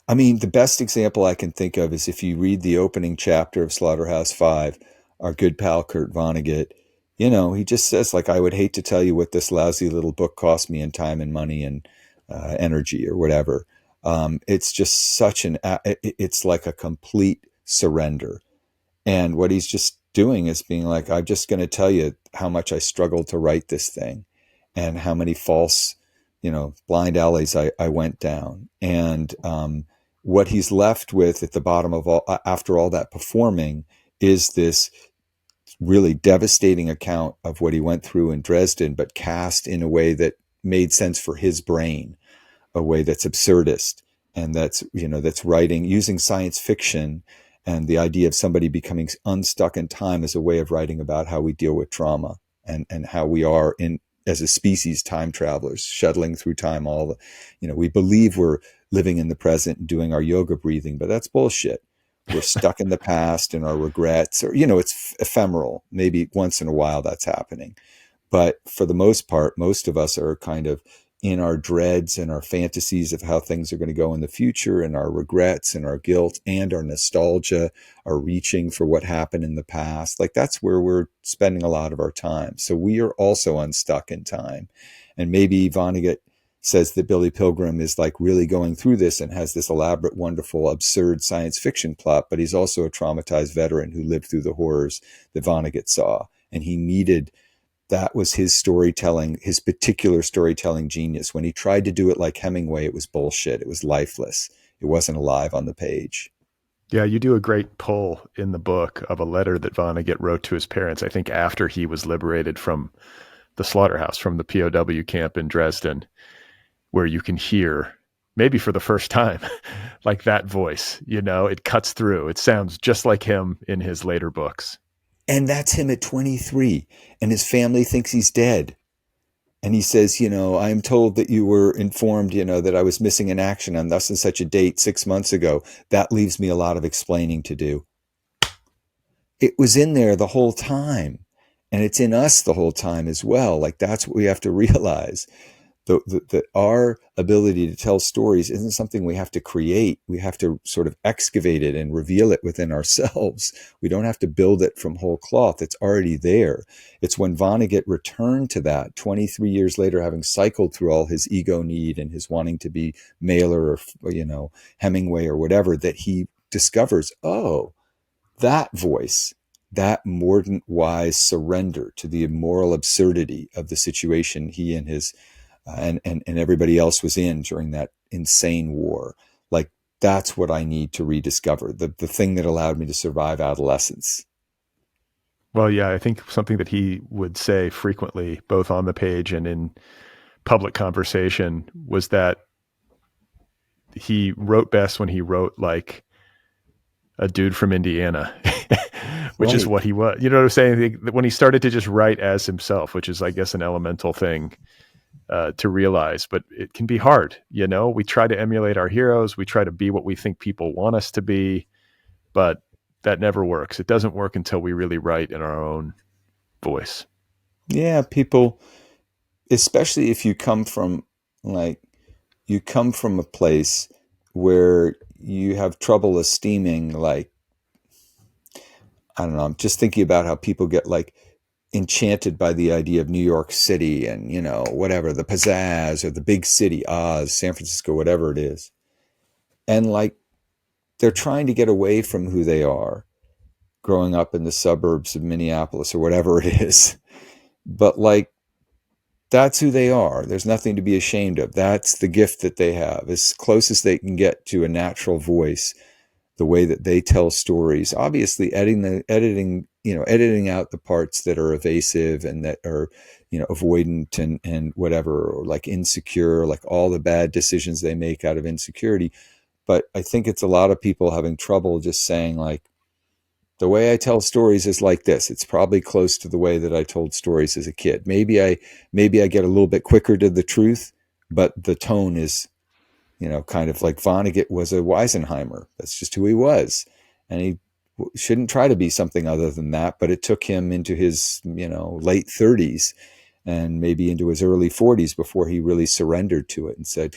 I mean, the best example I can think of is if you read the opening chapter of Slaughterhouse-Five, our good pal Kurt Vonnegut, he just says, like, I would hate to tell you what this lousy little book cost me in time and money and energy or whatever. It's just it's like a complete surrender. And what he's just doing is being like, I'm just going to tell you how much I struggled to write this thing and how many false, blind alleys I went down. And what he's left with at the bottom of all, after all that performing, is this really devastating account of what he went through in Dresden, but cast in a way that made sense for his brain, a way that's absurdist, and that's writing using science fiction and the idea of somebody becoming unstuck in time as a way of writing about how we deal with trauma, and how we are in as a species time travelers shuttling through time. All the, we believe we're living in the present and doing our yoga breathing, but that's bullshit. We're stuck in the or our regrets, or it's ephemeral. Maybe once in a while that's happening, but for the most part, most of us are kind of in our dreads and our fantasies of how things are going to go in the future, and our regrets and our guilt and our nostalgia, our reaching for what happened in the past. Like, that's where we're spending a lot of our time. So we are also unstuck in time. And maybe Vonnegut says that Billy Pilgrim is like really going through this and has this elaborate, wonderful, absurd science fiction plot, but he's also a traumatized veteran who lived through the horrors that Vonnegut saw. And he needed, that was his storytelling, his particular storytelling genius. When he tried to do it like Hemingway, it was bullshit. It was lifeless. It wasn't alive on the page. Yeah, you do a great pull in the book of a letter that Vonnegut wrote to his parents, I think after he was liberated from the slaughterhouse, from the POW camp in Dresden, where you can hear, maybe for the first time, like that voice, it cuts through. It sounds just like him in his later books. And that's him at 23. And his family thinks he's dead. And he says, I'm told that you were informed, that I was missing in action on thus and such a date 6 months ago. That leaves me a lot of explaining to do. It was in there the whole time. And it's in us the whole time as well. Like, that's what we have to realize. That our ability to tell stories isn't something we have to create. We have to sort of excavate it and reveal it within ourselves. We don't have to build it from whole cloth. It's already there. It's when Vonnegut returned to that 23 years later, having cycled through all his ego need and his wanting to be Mailer or, Hemingway or whatever, that he discovers, oh, that voice, that mordant, wise surrender to the immoral absurdity of the situation he and his and everybody else was in during that insane war. Like, that's what I need to rediscover, the thing that allowed me to survive adolescence. Well, yeah, I think something that he would say frequently, both on the page and in public conversation, was that he wrote best when he wrote like a dude from Indiana, which is Right. what he was. You know what I'm saying? When he started to just write as himself, which is, I guess, an elemental thing to realize, but it can be hard. We try to emulate our heroes. We try to be what we think people want us to be, but that never works. It doesn't work until we really write in our own voice. Yeah, people, especially if you come from a place where you have trouble esteeming, like, I don't know, I'm just thinking about how people get like enchanted by the idea of New York City and, whatever, the pizzazz or the big city, Oz, San Francisco, whatever it is. And like, they're trying to get away from who they are growing up in the suburbs of Minneapolis or whatever it is. But like, that's who they are. There's nothing to be ashamed of. That's the gift that they have, as close as they can get to a natural voice, the way that they tell stories. Obviously, editing out the parts that are evasive and that are, avoidant and whatever, or like insecure, like all the bad decisions they make out of insecurity. But I think it's a lot of people having trouble just saying, like, the way I tell stories is like this. It's probably close to the way that I told stories as a kid. Maybe I get a little bit quicker to the truth, but the tone is, kind of like Vonnegut was a Weisenheimer. That's just who he was. And he shouldn't try to be something other than that, but it took him into his, late 30s and maybe into his early 40s before he really surrendered to it and said,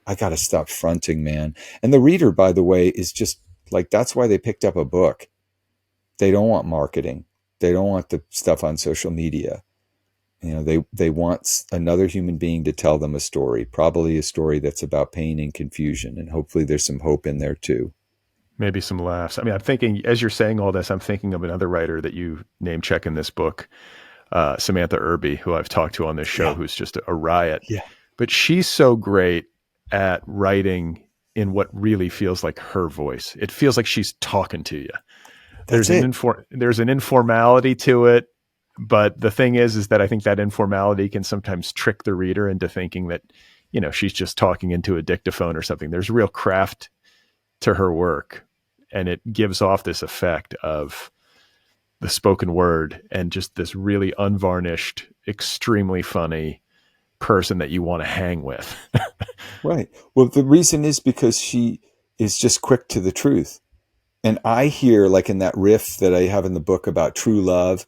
I got to stop fronting, man. And the reader, by the way, is just like, that's why they picked up a book. They don't want marketing. They don't want the stuff on social media. They want another human being to tell them a story, probably a story that's about pain and confusion. And hopefully there's some hope in there too. Maybe some laughs. I mean, I'm thinking as you're saying all this, I'm thinking of another writer that you name check in this book, Samantha Irby, who I've talked to on this show, Yeah. who's just a riot. Yeah. But she's so great at writing in what really feels like her voice. It feels like she's talking to you. That's it. There's an informality to it, but the thing is that I think that informality can sometimes trick the reader into thinking that, she's just talking into a dictaphone or something. There's real craft to her work, and it gives off this effect of the spoken word and just this really unvarnished, extremely funny person that you want to hang with. Right. Well, the reason is because she is just quick to the truth. And I hear, like in that riff that I have in the book about true love.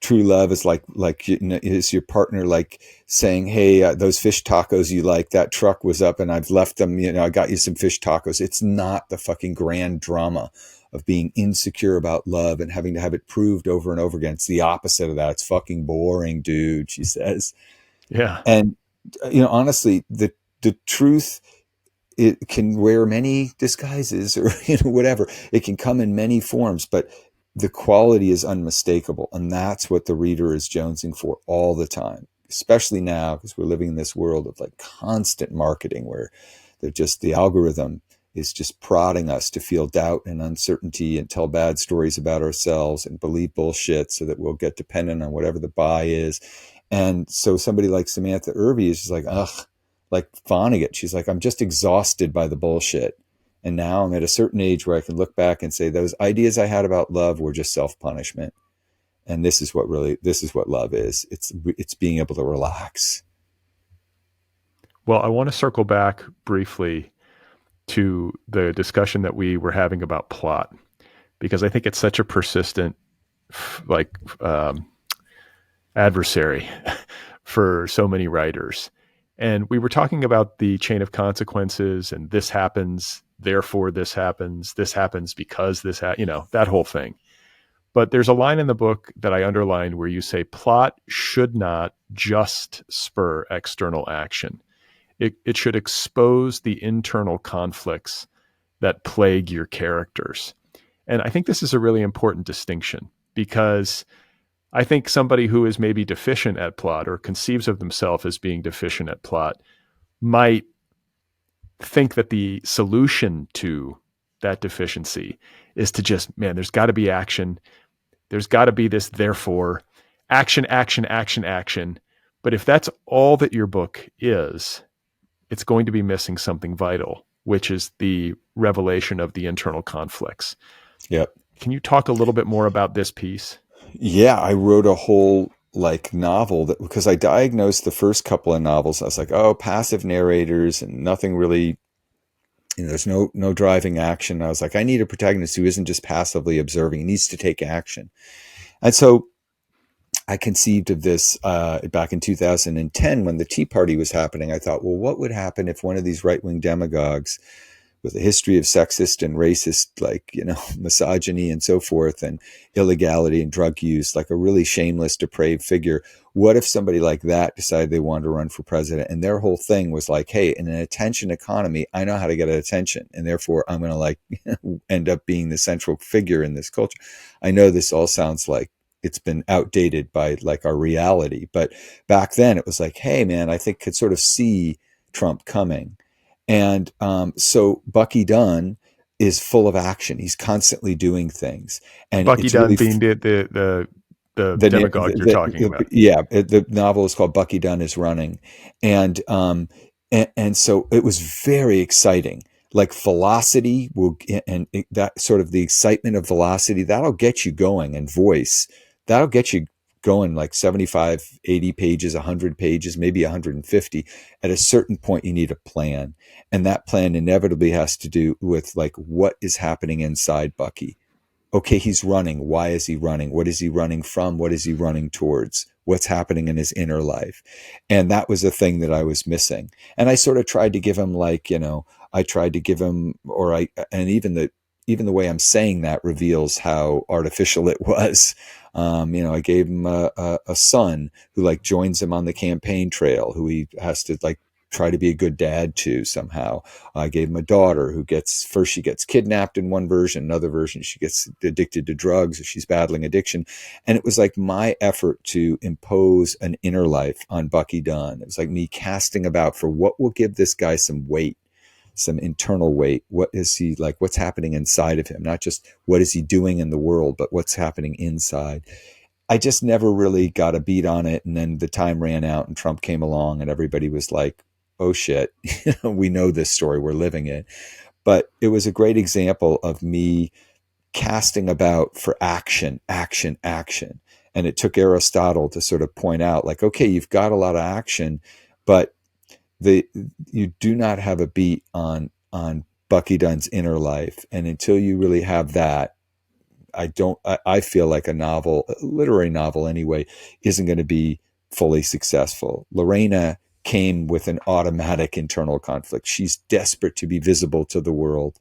True love is like is your partner like saying, "Hey, those fish tacos you like, that truck was up, and I've left them. I got you some fish tacos." It's not the fucking grand drama of being insecure about love and having to have it proved over and over again. It's the opposite of that. It's fucking boring, dude. She says, Yeah. and honestly, the truth, it can wear many disguises, or whatever. It can come in many forms, but the quality is unmistakable, and that's what the reader is jonesing for all the time, especially now because we're living in this world of like constant marketing where the algorithm is just prodding us to feel doubt and uncertainty and tell bad stories about ourselves and believe bullshit so that we'll get dependent on whatever the buy is. And so somebody like Samantha Irby is just like, ugh, like Vonnegut. She's like, I'm just exhausted by the bullshit. And now I'm at a certain age where I can look back and say those ideas I had about love were just self-punishment. And this is what love is. It's being able to relax. Well, I want to circle back briefly to the discussion that we were having about plot, because I think it's such a persistent, like, adversary for so many writers. And we were talking about the chain of consequences, and this happens, therefore this happens because that whole thing. But there's a line in the book that I underlined where you say plot should not just spur external action. It should expose the internal conflicts that plague your characters. And I think this is a really important distinction, because I think somebody who is maybe deficient at plot or conceives of themselves as being deficient at plot might think that the solution to that deficiency is to just, man, there's got to be action. There's got to be this, therefore, action, action, action, action. But if that's all that your book is, it's going to be missing something vital, which is the revelation of the internal conflicts. Yep. Can you talk a little bit more about this piece? Yeah, I wrote a whole like novel that, because I diagnosed the first couple of novels. I was like, oh, passive narrators and nothing really, there's no driving action. I was like, I need a protagonist who isn't just passively observing. He needs to take action. And so I conceived of this back in 2010 when the Tea Party was happening. I thought, well, what would happen if one of these right-wing demagogues with a history of sexist and racist, like, misogyny and so forth, and illegality and drug use, like a really shameless, depraved figure. What if somebody like that decided they wanted to run for president? And their whole thing was like, hey, in an attention economy, I know how to get attention. And therefore I'm going to like end up being the central figure in this culture. I know this all sounds like it's been outdated by like our reality. But back then it was like, hey man, I think could sort of see Trump coming. And so Bucky Dunn is full of action. He's constantly doing things, and Bucky it's Dunn really being the demagogue you're talking about. yeah. The novel is called Bucky Dunn is Running, and so it was very exciting. Like velocity will, and that sort of the excitement of velocity that'll get you going, and voice that'll get you going like 75, 80 pages, 100 pages, maybe 150. At a certain point, you need a plan. And that plan inevitably has to do with like what is happening inside Bucky. Okay, he's running. Why is he running? What is he running from? What is he running towards? What's happening in his inner life? And that was a thing that I was missing. And I sort of tried to give him like, I tried to give him, and even the way I'm saying that reveals how artificial it was. I gave him a son who like joins him on the campaign trail, who he has to like try to be a good dad to somehow. I gave him a daughter who she gets kidnapped in one version, another version she gets addicted to drugs, or she's battling addiction. And it was like my effort to impose an inner life on Bucky Dunn. It was like me casting about for what will give this guy some weight, some internal weight. What is he like? What's happening inside of him? Not just what is he doing in the world, but what's happening inside. I just never really got a beat on it. And then the time ran out and Trump came along and everybody was like, oh shit, we know this story, we're living it. But it was a great example of me casting about for action, action, action. And it took Aristotle to sort of point out, like, okay, you've got a lot of action, but the you do not have a beat on Bucky Dunn's inner life. And until you really have that, I feel like a novel, a literary novel anyway, isn't going to be fully successful. Lorena came with an automatic internal conflict. She's desperate to be visible to the world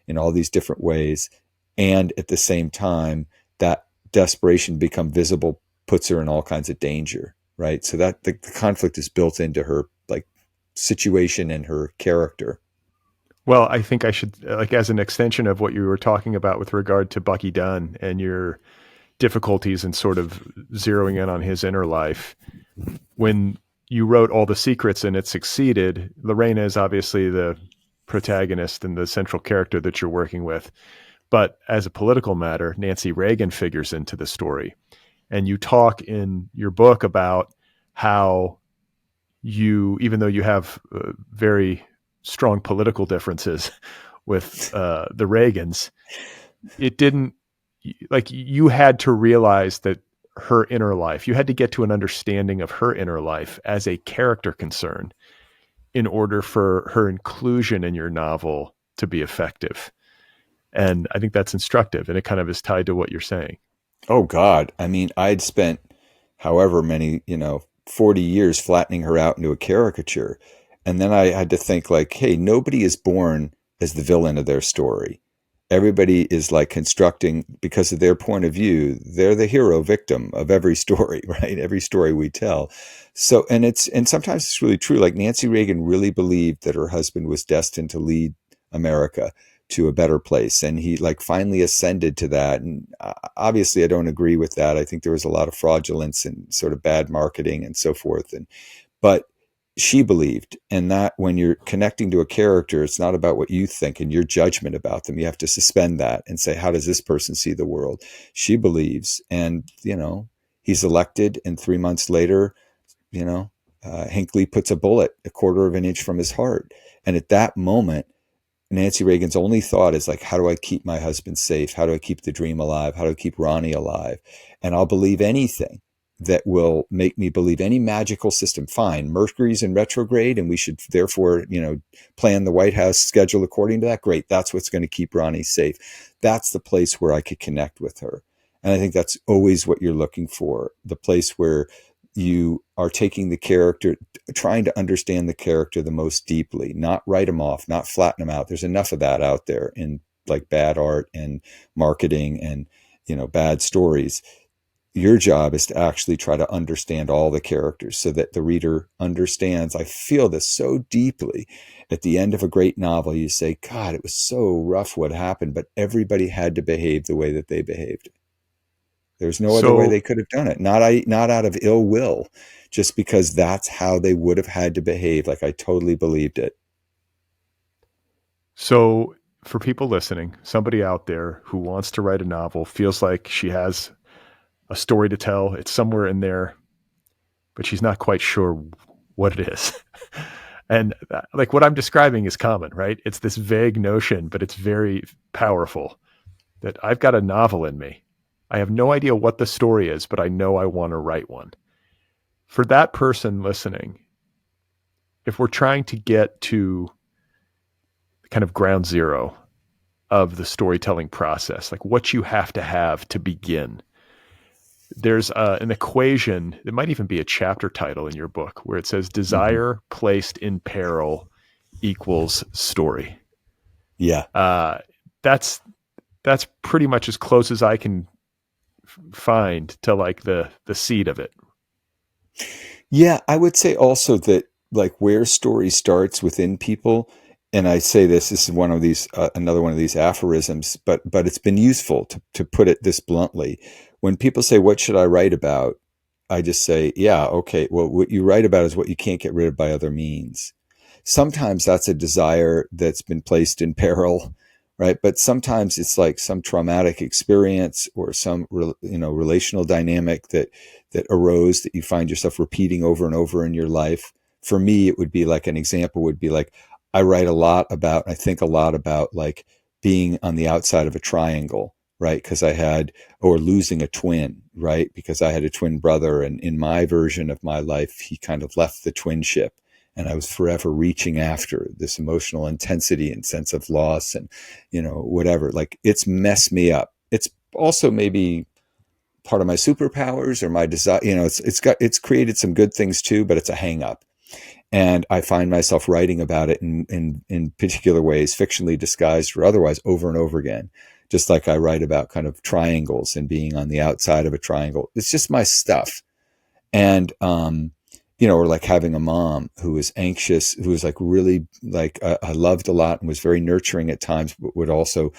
in all these different ways. And at the same time, that desperation to become visible puts her in all kinds of danger, right? So that the conflict is built into her like situation and her character. Well, I think I should, like, as an extension of what you were talking about with regard to Bucky Dunn and your difficulties in sort of zeroing in on his inner life, when you wrote All the Secrets and it succeeded, Lorena is obviously the protagonist and the central character that you're working with. But as a political matter, Nancy Reagan figures into the story. And you talk in your book about how you, even though you have very strong political differences with the Reagans, it didn't, like, you had to realize that her inner life, you had to get to an understanding of her inner life as a character concern in order for her inclusion in your novel to be effective. And I think that's instructive, and it kind of is tied to what you're saying. Oh God. I mean, I'd spent however many, 40 years flattening her out into a caricature. And then I had to think like, hey, nobody is born as the villain of their story. Everybody is like constructing because of their point of view. They're the hero victim of every story, right? Every story we tell. So, and sometimes it's really true. Like Nancy Reagan really believed that her husband was destined to lead America to a better place. And he like finally ascended to that. And obviously I don't agree with that. I think there was a lot of fraudulence and sort of bad marketing and so forth. But she believed, and that when you're connecting to a character, it's not about what you think and your judgment about them. You have to suspend that and say, how does this person see the world? She believes, and he's elected, and 3 months later, Hinckley puts a bullet a quarter of an inch from his heart, and at that moment, Nancy Reagan's only thought is like, how do I keep my husband safe? How do I keep the dream alive? How do I keep Ronnie alive? And I'll believe anything that will make me believe any magical system. Fine, Mercury's in retrograde and we should therefore, plan the White House schedule according to that. Great. That's what's going to keep Ronnie safe. That's the place where I could connect with her. And I think that's always what you're looking for. The place where you are taking the character, trying to understand the character the most deeply, not write them off, not flatten them out. There's enough of that out there in like bad art and marketing and, bad stories. Your job is to actually try to understand all the characters so that the reader understands. I feel this so deeply. At the end of a great novel, you say, God, it was so rough what happened, but everybody had to behave the way that they behaved. There's no other way So, they could have done it. Not out of ill will, just because that's how they would have had to behave. Like I totally believed it. so for people listening, somebody out there who wants to write a novel, feels like she has a story to tell, it's somewhere in there, but she's not quite sure what it is. And like what I'm describing is common, right? It's this vague notion, but it's very powerful, that I've got a novel in me. I have no idea what the story is, but I know I want to write one. For that person listening, if we're trying to get to kind of ground zero of the storytelling process, like what you have to begin, there's an equation. It might even be a chapter title in your book where it says Mm-hmm. desire placed in peril equals story. Yeah. Uh, that's that's pretty much as close as I can find to like the seed of it. Yeah. I would say also that like where story starts within people. And I say this is one of these, another one of these aphorisms, but it's been useful to put it this bluntly. When people say, what should I write about? I just say, yeah, okay, well, what you write about is what you can't get rid of by other means. Sometimes that's a desire that's been placed in peril, right? But sometimes it's like some traumatic experience or some, relational dynamic that arose that you find yourself repeating over and over in your life. For me, it would be like, an example would be like, I write a lot about, I think a lot about like being on the outside of a triangle, right? Because I had, or losing a twin, right? Because I had a twin brother, and in my version of my life, he kind of left the twinship. And I was forever reaching after this emotional intensity and sense of loss and, whatever. Like, it's messed me up. It's also maybe part of my superpowers or my desire. It's created some good things too, but it's a hang up. And I find myself writing about it in particular ways, fictionally disguised or otherwise, over and over again. Just like I write about kind of triangles and being on the outside of a triangle. It's just my stuff. And, or like having a mom who was anxious, who was like really like, I loved a lot and was very nurturing at times, but would also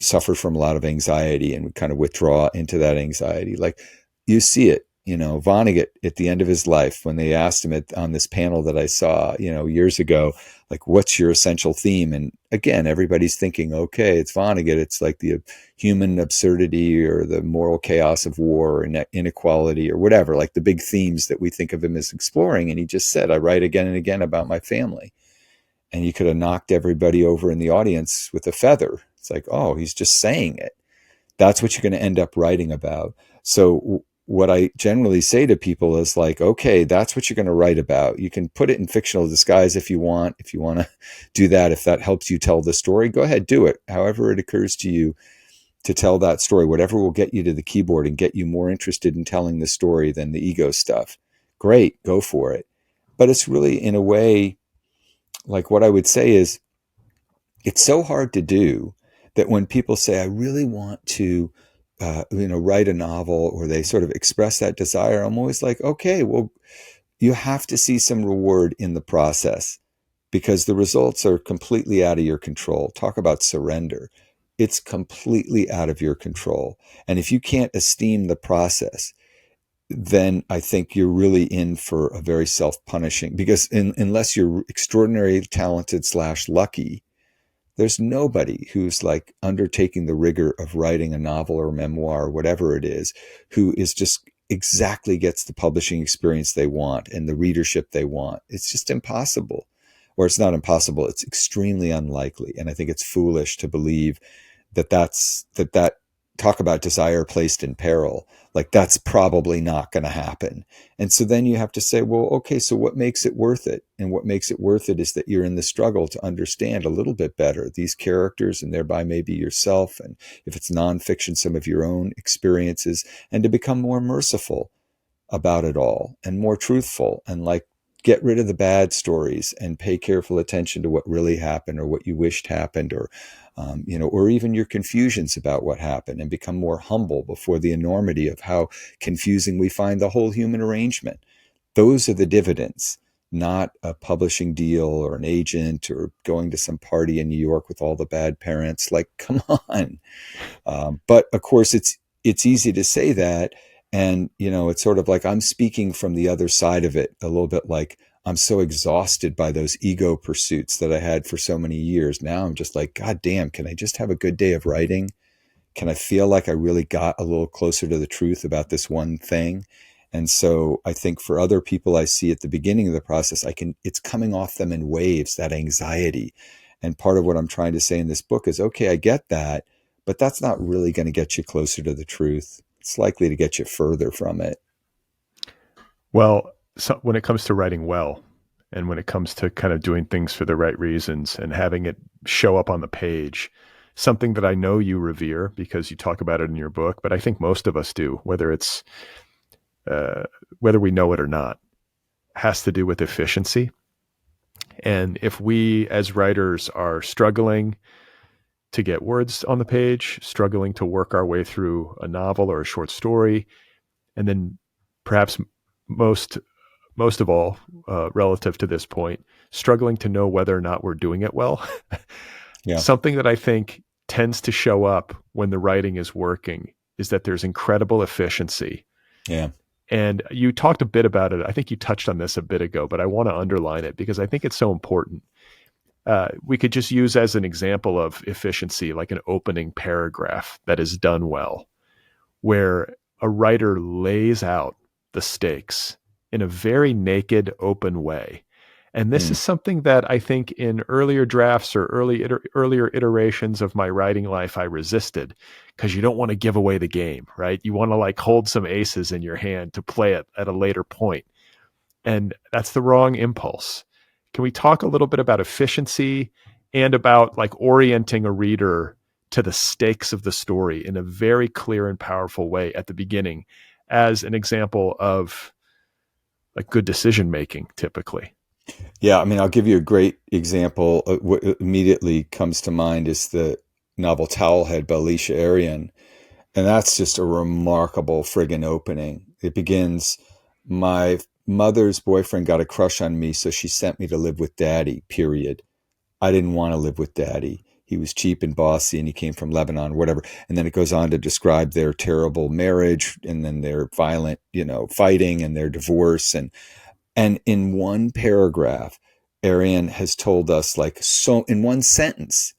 suffer from a lot of anxiety and would kind of withdraw into that anxiety. Like, you see it, Vonnegut at the end of his life, when they asked him on this panel that I saw, years ago, like, what's your essential theme? And again, everybody's thinking, okay, it's Vonnegut. It's like the human absurdity or the moral chaos of war or inequality or whatever, like the big themes that we think of him as exploring. And he just said, I write again and again about my family. And you could have knocked everybody over in the audience with a feather. It's like, oh, he's just saying it. That's what you're going to end up writing about. So what I generally say to people is like, okay, that's what you're going to write about. You can put it in fictional disguise if you want. If you want to do that, if that helps you tell the story, go ahead, do it. However it occurs to you to tell that story, whatever will get you to the keyboard and get you more interested in telling the story than the ego stuff. Great, go for it. But it's really, in a way, like, what I would say is, it's so hard to do that when people say, I really want to, write a novel, or they sort of express that desire, I'm always like, okay, well, you have to see some reward in the process, because the results are completely out of your control. Talk about surrender. It's completely out of your control. And if you can't esteem the process, then I think you're really in for a very self-punishing, because unless you're extraordinarily talented / lucky, there's nobody who's like undertaking the rigor of writing a novel or memoir or whatever it is, who is just exactly gets the publishing experience they want and the readership they want. It's just impossible. Or it's not impossible, it's extremely unlikely. And I think it's foolish to believe that talk about desire placed in peril, like, that's probably not going to happen. And so then you have to say, well, okay, so what makes it worth it? And what makes it worth it is that you're in the struggle to understand a little bit better these characters, and thereby maybe yourself, and if it's nonfiction, some of your own experiences, and to become more merciful about it all and more truthful, and like, get rid of the bad stories and pay careful attention to what really happened or what you wished happened, or even your confusions about what happened, and become more humble before the enormity of how confusing we find the whole human arrangement. Those are the dividends, not a publishing deal or an agent or going to some party in New York with all the bad parents. Like, come on. But of course, it's easy to say that. And, it's sort of like I'm speaking from the other side of it, a little bit like, I'm so exhausted by those ego pursuits that I had for so many years. Now I'm just like, God damn, can I just have a good day of writing? Can I feel like I really got a little closer to the truth about this one thing? And so I think for other people I see at the beginning of the process, it's coming off them in waves, that anxiety. And part of what I'm trying to say in this book is, okay, I get that, but that's not really going to get you closer to the truth. It's likely to get you further from it. Well, so when it comes to writing well, and when it comes to kind of doing things for the right reasons and having it show up on the page, something that I know you revere because you talk about it in your book, but I think most of us do, whether we know it or not, has to do with efficiency. And if we as writers are struggling to get words on the page, struggling to work our way through a novel or a short story, and then perhaps most most of all, relative to this point, struggling to know whether or not we're doing it well. Yeah. Something that I think tends to show up when the writing is working is that there's incredible efficiency. Yeah. And you talked a bit about it. I think you touched on this a bit ago, but I want to underline it because I think it's so important. We could just use as an example of efficiency, like an opening paragraph that is done well, where a writer lays out the stakes in a very naked, open way. And this Mm. is something that I think in earlier drafts or earlier iterations of my writing life, I resisted because you don't want to give away the game, right? You want to like hold some aces in your hand to play it at a later point. And that's the wrong impulse. Can we talk a little bit about efficiency and about like orienting a reader to the stakes of the story in a very clear and powerful way at the beginning as an example of like good decision making typically? Yeah, I mean, I'll give you a great example. What immediately comes to mind is the novel Towelhead by Alicia Arian. And that's just a remarkable friggin' opening. It begins, my mother's boyfriend got a crush on me, so she sent me to live with daddy, period. I didn't want to live with daddy. He was cheap and bossy and he came from Lebanon, whatever. And then it goes on to describe their terrible marriage and then their violent, fighting and their divorce. And in one paragraph, Arian has told us, like, so in one sentence,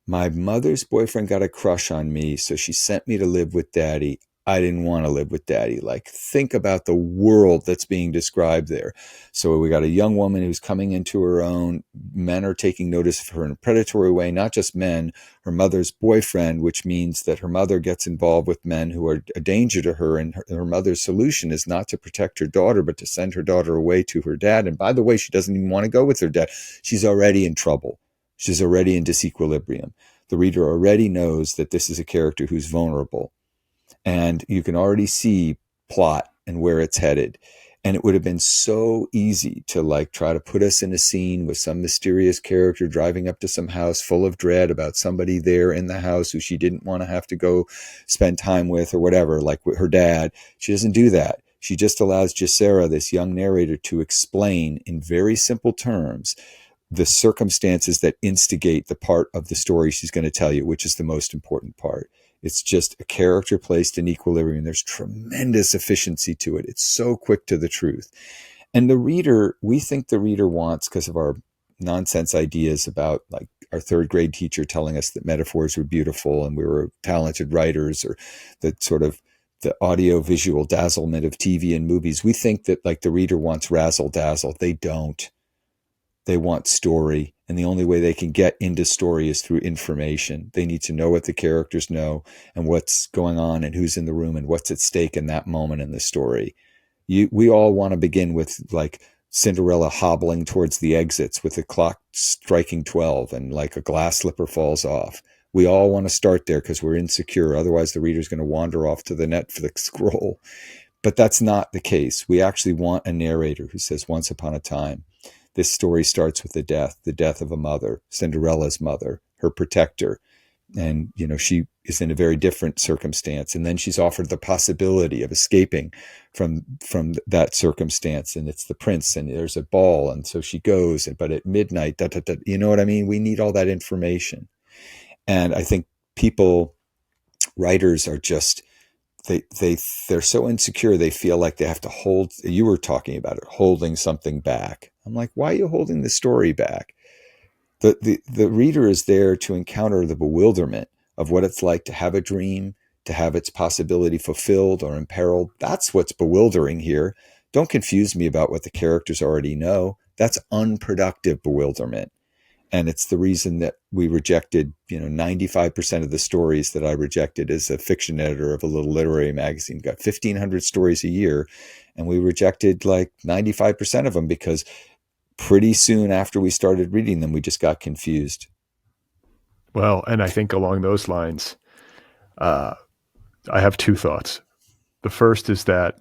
my mother's boyfriend got a crush on me, so she sent me to live with daddy. I didn't want to live with daddy. Like, think about the world that's being described there. So we got a young woman who's coming into her own. Men are taking notice of her in a predatory way, not just men, her mother's boyfriend, which means that her mother gets involved with men who are a danger to her. And her mother's solution is not to protect her daughter, but to send her daughter away to her dad. And by the way, she doesn't even want to go with her dad. She's already in trouble. She's already in disequilibrium. The reader already knows that this is a character who's vulnerable. And you can already see plot and where it's headed. And it would have been so easy to like try to put us in a scene with some mysterious character driving up to some house full of dread about somebody there in the house who she didn't want to have to go spend time with or whatever, like with her dad. She doesn't do that. She just allows Jacera, this young narrator, to explain in very simple terms the circumstances that instigate the part of the story she's going to tell you, which is the most important part. It's just a character placed in equilibrium. There's tremendous efficiency to it. It's so quick to the truth. And the reader, we think the reader wants, because of our nonsense ideas about like our third grade teacher telling us that metaphors were beautiful and we were talented writers, or that sort of the audio visual dazzlement of TV and movies. We think that like the reader wants razzle dazzle. They don't. They want story. And the only way they can get into story is through information. They need to know what the characters know and what's going on and who's in the room and what's at stake in that moment in the story. We all want to begin with like Cinderella hobbling towards the exits with the clock striking 12 and like a glass slipper falls off. We all want to start there because we're insecure. Otherwise, the reader's going to wander off to the Netflix scroll. But that's not the case. We actually want a narrator who says, once upon a time, this story starts with the death of a mother, Cinderella's mother, her protector. And, she is in a very different circumstance. And then she's offered the possibility of escaping from that circumstance. And it's the prince and there's a ball. And so she goes, but at midnight, you know what I mean? We need all that information. And I think writers are just, they're so insecure. They feel like they have to hold, you were talking about it, holding something back. I'm like, why are you holding the story back? The reader is there to encounter the bewilderment of what it's like to have a dream, to have its possibility fulfilled or imperiled. That's what's bewildering here. Don't confuse me about what the characters already know. That's unproductive bewilderment. And it's the reason that we rejected, 95% of the stories that I rejected as a fiction editor of a little literary magazine. Got 1,500 stories a year, and we rejected like 95% of them because pretty soon after we started reading them, we just got confused. Well, and I think along those lines, I have two thoughts. The first is that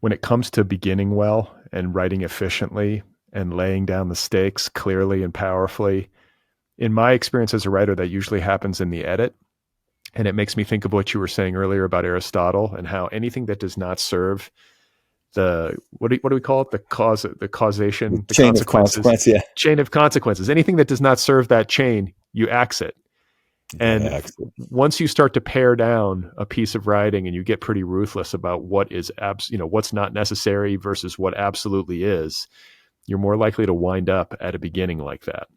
when it comes to beginning well and writing efficiently and laying down the stakes clearly and powerfully, in my experience as a writer, that usually happens in the edit. And it makes me think of what you were saying earlier about Aristotle and how anything that does not serve what do we call it? The The causation, the chain of consequences, consequence. Yeah. chain of consequences. Anything that does not serve that chain, you axe it. And Yeah. Excellent. once you start to pare down a piece of writing and you get pretty ruthless about what is what's not necessary versus what absolutely is, you're more likely to wind up at a beginning like that.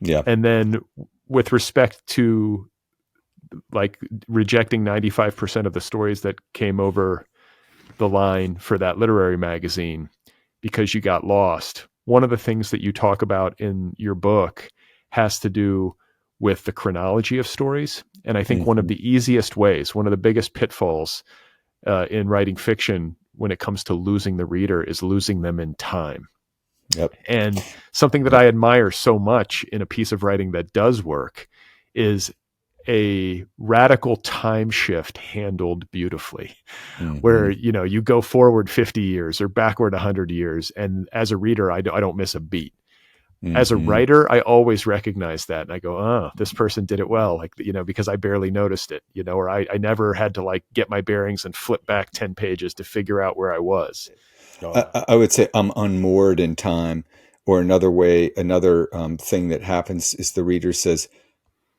Yeah. And then with respect to like rejecting 95% of the stories that came over the line for that literary magazine because you got lost. One of the things that you talk about in your book has to do with the chronology of stories. And I think one of Hmm. the easiest ways, one of the biggest pitfalls in writing fiction when it comes to losing the reader is losing them in time. Yep. And something that I admire so much in a piece of writing that does work is a radical time shift handled beautifully, where Hmm. you go forward 50 years or backward 100 years, and as a reader I don't miss a beat. As a Hmm. writer, I always recognize that, and I go, oh, this person did it well, like, because I barely noticed it, or I never had to like get my bearings and flip back 10 pages to figure out where I was. I would say I'm unmoored in time. Or another way, another thing that happens is the reader says,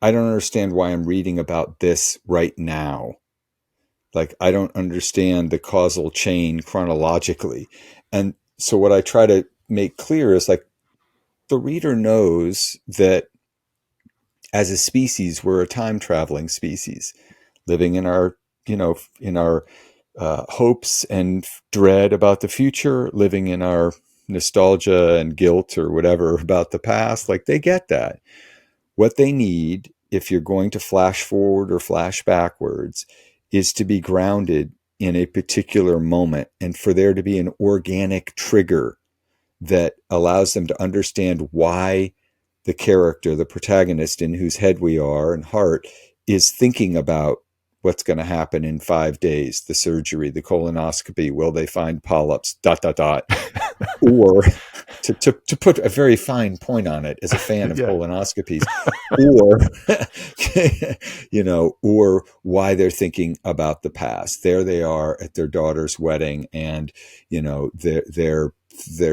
I don't understand why I'm reading about this right now. Like, I don't understand the causal chain chronologically. And so, what I try to make clear is like, the reader knows that as a species, we're a time traveling species living in our, in our hopes and dread about the future, living in our nostalgia and guilt or whatever about the past. Like, they get that. What they need, if you're going to flash forward or flash backwards, is to be grounded in a particular moment and for there to be an organic trigger that allows them to understand why the character, the protagonist in whose head we are and heart, is thinking about what's going to happen in 5 days, the surgery, the colonoscopy, will they find polyps, dot, dot, dot. Or to put a very fine point on it as a fan of Yeah. colonoscopies, or or why they're thinking about the past. There they are at their daughter's wedding, and they're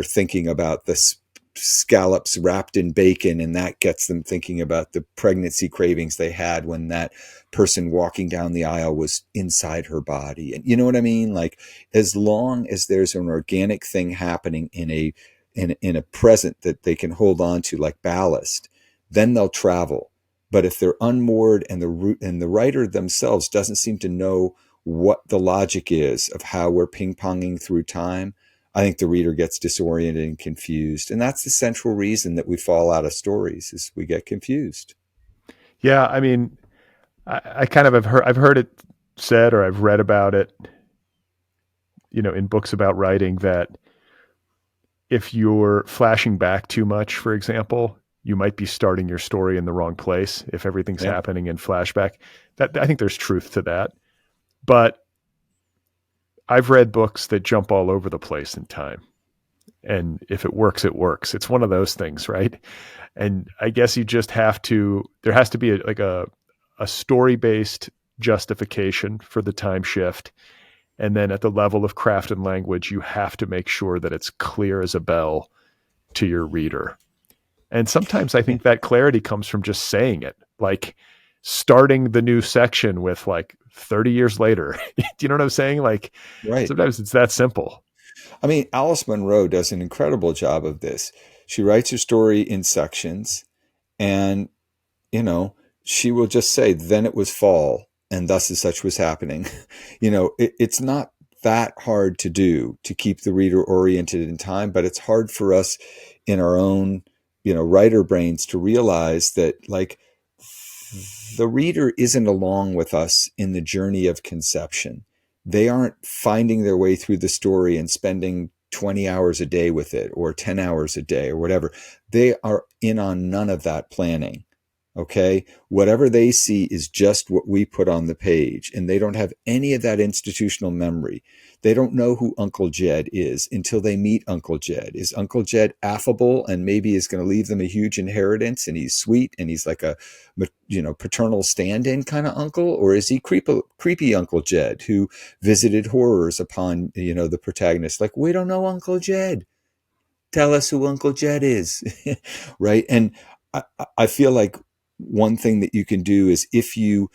thinking about the scallops wrapped in bacon, and that gets them thinking about the pregnancy cravings they had when that person walking down the aisle was inside her body. And you know what I mean? Like, as long as there's an organic thing happening in a present that they can hold on to like ballast, then they'll travel. But if they're unmoored and the writer themselves doesn't seem to know what the logic is of how we're ping-ponging through time, I think the reader gets disoriented and confused. And that's the central reason that we fall out of stories, is we get confused. Yeah, I mean, I kind of have heard it said, or I've read about it, in books about writing, that if you're flashing back too much, for example, you might be starting your story in the wrong place if everything's Yeah. happening in flashback. That I think there's truth to that. But I've read books that jump all over the place in time. And if it works, it works. It's one of those things, right? And I guess you just have to, there has to be a story based justification for the time shift. And then at the level of craft and language, you have to make sure that it's clear as a bell to your reader. And sometimes I Yeah. think that clarity comes from just saying it, like starting the new section with like 30 years later. Do you know what I'm saying? Like, Right. sometimes it's that simple. I mean, Alice Munro does an incredible job of this. She writes her story in sections, and you know, she will just say, then it was fall, and thus and such was happening. It's not that hard to do to keep the reader oriented in time, but it's hard for us in our own, writer brains to realize that, like, the reader isn't along with us in the journey of conception. They aren't finding their way through the story and spending 20 hours a day with it or 10 hours a day or whatever. They are in on none of that planning. Okay. Whatever they see is just what we put on the page. And they don't have any of that institutional memory. They don't know who Uncle Jed is until they meet Uncle Jed. Is Uncle Jed affable and maybe is going to leave them a huge inheritance, and he's sweet and he's like a, paternal stand-in kind of uncle? Or is he creepy Uncle Jed who visited horrors upon, the protagonist? Like, we don't know Uncle Jed. Tell us who Uncle Jed is. Right. And I feel like one thing that you can do is, if you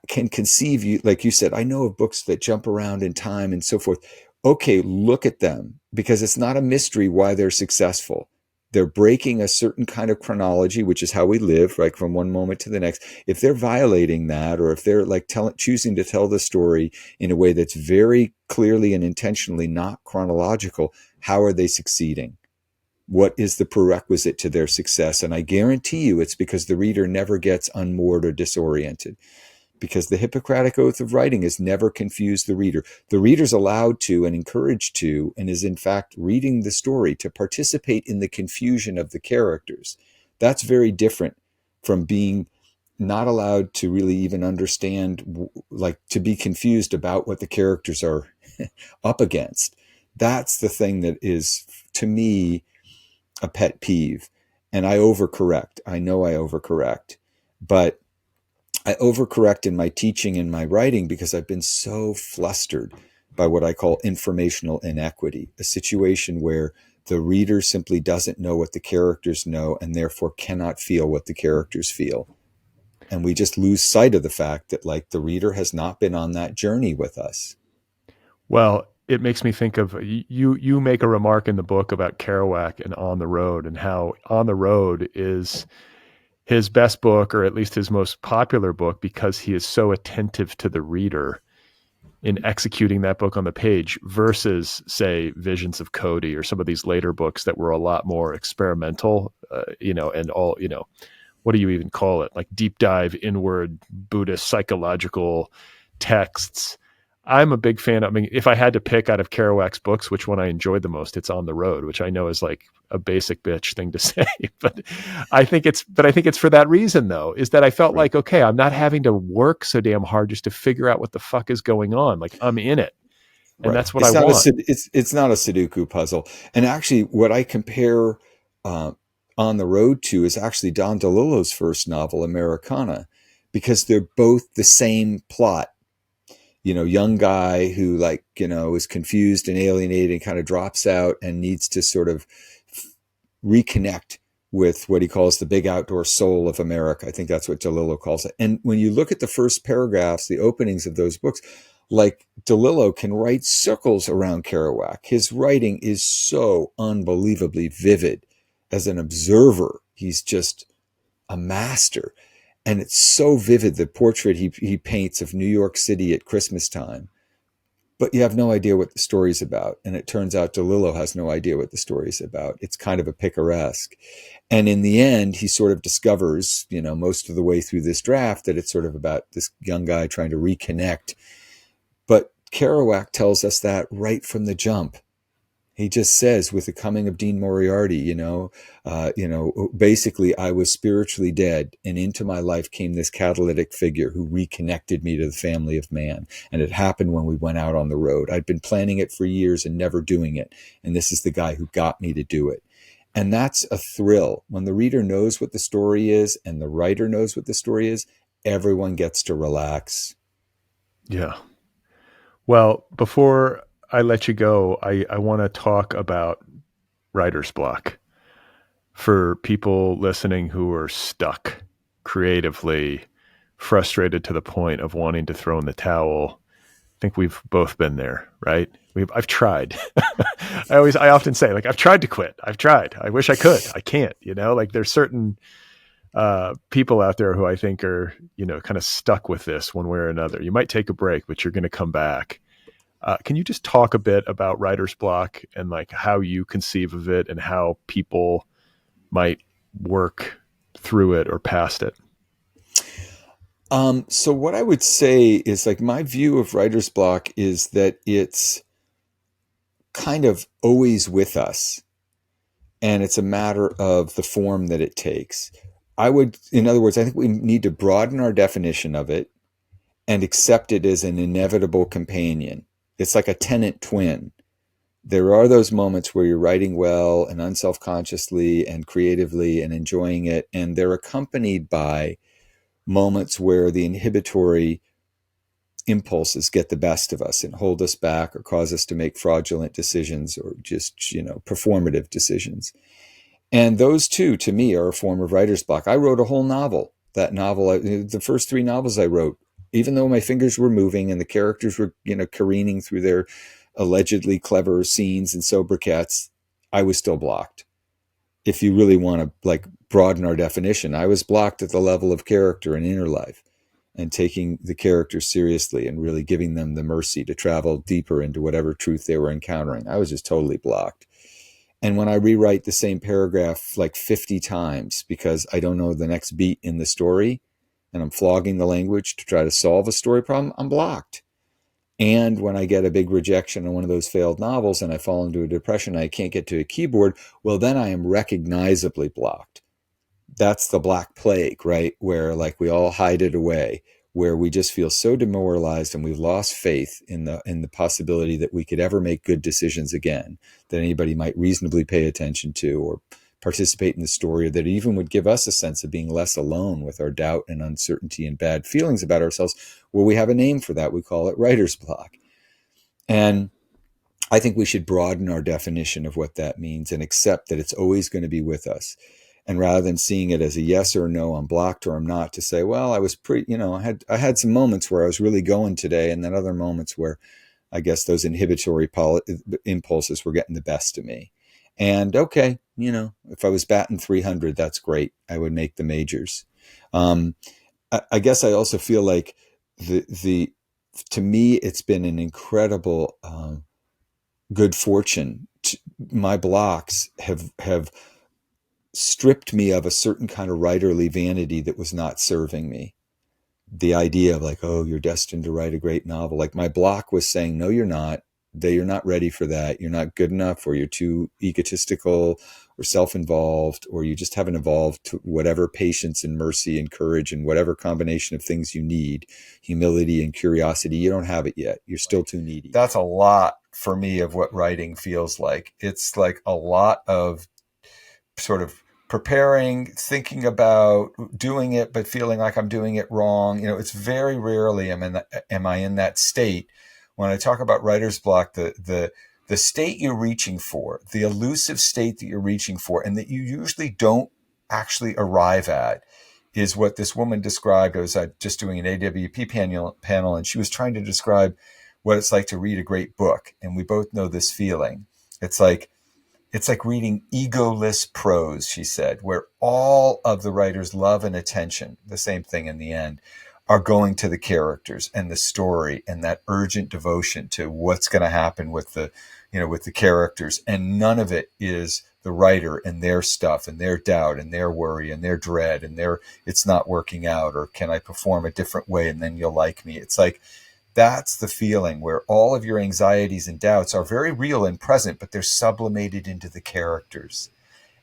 can conceive, you like you said, I know of books that jump around in time and so forth. Okay, look at them, because it's not a mystery why they're successful. They're breaking a certain kind of chronology, which is how we live, like from one moment to the next. If they're violating that, or if they're like choosing to tell the story in a way that's very clearly and intentionally not chronological, how are they succeeding? What is the prerequisite to their success? And I guarantee you it's because the reader never gets unmoored or disoriented, because the Hippocratic Oath of writing has never confused the reader. The reader's allowed to and encouraged to, and is in fact reading the story to participate in the confusion of the characters. That's very different from being not allowed to really even understand, like to be confused about what the characters are up against. That's the thing that is, to me, a pet peeve. And I overcorrect. I know I overcorrect, but I overcorrect in my teaching and my writing because I've been so flustered by what I call informational inequity, a situation where the reader simply doesn't know what the characters know and therefore cannot feel what the characters feel. And we just lose sight of the fact that, like, the reader has not been on that journey with us. Well, it makes me think of you make a remark in the book about Kerouac and On the Road, and how On the Road is his best book, or at least his most popular book, because he is so attentive to the reader in executing that book on the page, versus, say, Visions of Cody or some of these later books that were a lot more experimental, and all, what do you even call it? Like deep dive inward Buddhist psychological texts. I'm a big fan. I mean, if I had to pick out of Kerouac's books, which one I enjoyed the most, it's On the Road, which I know is like a basic bitch thing to say, but I think it's for that reason, though, is that I felt Right. like, okay, I'm not having to work so damn hard just to figure out what the fuck is going on. Like, I'm in it, and Right. that's what I want. It's not a Sudoku puzzle. And actually, what I compare uh, On the Road to is actually Don DeLillo's first novel, Americana, because they're both the same plot. Young guy who, like, is confused and alienated and kind of drops out and needs to sort of reconnect with what he calls the big outdoor soul of America. I think that's what DeLillo calls it. And when you look at the first paragraphs, the openings of those books, like, DeLillo can write circles around Kerouac. His writing is so unbelievably vivid. As an observer, he's just a master. And it's so vivid, the portrait he paints of New York City at Christmas time. But you have no idea what the story's about. And it turns out DeLillo has no idea what the story's about. It's kind of a picaresque. And in the end, he sort of discovers, most of the way through this draft, that it's sort of about this young guy trying to reconnect. But Kerouac tells us that right from the jump. He just says, with the coming of Dean Moriarty, basically, I was spiritually dead, and into my life came this catalytic figure who reconnected me to the family of man. And it happened when we went out on the road. I'd been planning it for years and never doing it. And this is the guy who got me to do it. And that's a thrill. When the reader knows what the story is and the writer knows what the story is, everyone gets to relax. Yeah. Well, before I let you go, I want to talk about writer's block for people listening who are stuck creatively, frustrated to the point of wanting to throw in the towel. I think we've both been there, right? I've tried. I often say, like, I've tried to quit. I've tried. I wish I could. I can't, like, there's certain people out there who I think are, kind of stuck with this one way or another. You might take a break, but you're going to come back. Can you just talk a bit about writer's block and, like, how you conceive of it and how people might work through it or past it? So what I would say is, like, my view of writer's block is that it's kind of always with us, and it's a matter of the form that it takes. in other words, I think we need to broaden our definition of it and accept it as an inevitable companion. It's like a tenant twin. There are those moments where you're writing well and unselfconsciously and creatively and enjoying it, and they're accompanied by moments where the inhibitory impulses get the best of us and hold us back or cause us to make fraudulent decisions or just, performative decisions. And those two, to me, are a form of writer's block. I wrote a whole novel. That novel, the first three novels I wrote, even though my fingers were moving and the characters were, careening through their allegedly clever scenes and sobriquets, I was still blocked. If you really want to broaden our definition, I was blocked at the level of character and inner life, and taking the characters seriously and really giving them the mercy to travel deeper into whatever truth they were encountering. I was just totally blocked. And when I rewrite the same paragraph 50 times because I don't know the next beat in the story and I'm flogging the language to try to solve a story problem, I'm blocked. And when I get a big rejection on one of those failed novels and I fall into a depression and I can't get to a keyboard, well, then I am recognizably blocked. That's the Black Plague, right? Where we all hide it away, where we just feel so demoralized and we've lost faith in the possibility that we could ever make good decisions again, that anybody might reasonably pay attention to or participate in the story, or that even would give us a sense of being less alone with our doubt and uncertainty and bad feelings about ourselves. Well, we have a name for that. We call it writer's block. And I think we should broaden our definition of what that means and accept that it's always going to be with us. And rather than seeing it as a yes or no, I'm blocked or I'm not, to say, well, I was I had some moments where I was really going today, and then other moments where I guess those inhibitory impulses were getting the best of me. And okay, if I was batting 300, that's great. I would make the majors. I guess I also feel like to me, it's been an incredible good fortune. My blocks have stripped me of a certain kind of writerly vanity that was not serving me. The idea of oh, you're destined to write a great novel. My block was saying, no, you're not. You're not ready for that. You're not good enough, or you're too egotistical or self-involved, or you just haven't evolved to whatever patience and mercy and courage and whatever combination of things you need, humility and curiosity. You don't have it yet. You're still too needy. That's a lot for me of what writing feels like. It's a lot of sort of preparing, thinking about doing it, but feeling like I'm doing it wrong. It's very rarely am I in that state. When I talk about writer's block, the state you're reaching for, the elusive state that you're reaching for, and that you usually don't actually arrive at, is what this woman described. I was just doing an AWP panel, and she was trying to describe what it's like to read a great book. And we both know this feeling. It's like reading egoless prose, she said, where all of the writer's love and attention, the same thing in the end, are going to the characters and the story and that urgent devotion to what's going to happen with the characters. And none of it is the writer and their stuff and their doubt and their worry and their dread and it's not working out, or can I perform a different way and then you'll like me. It's that's the feeling where all of your anxieties and doubts are very real and present, but they're sublimated into the characters.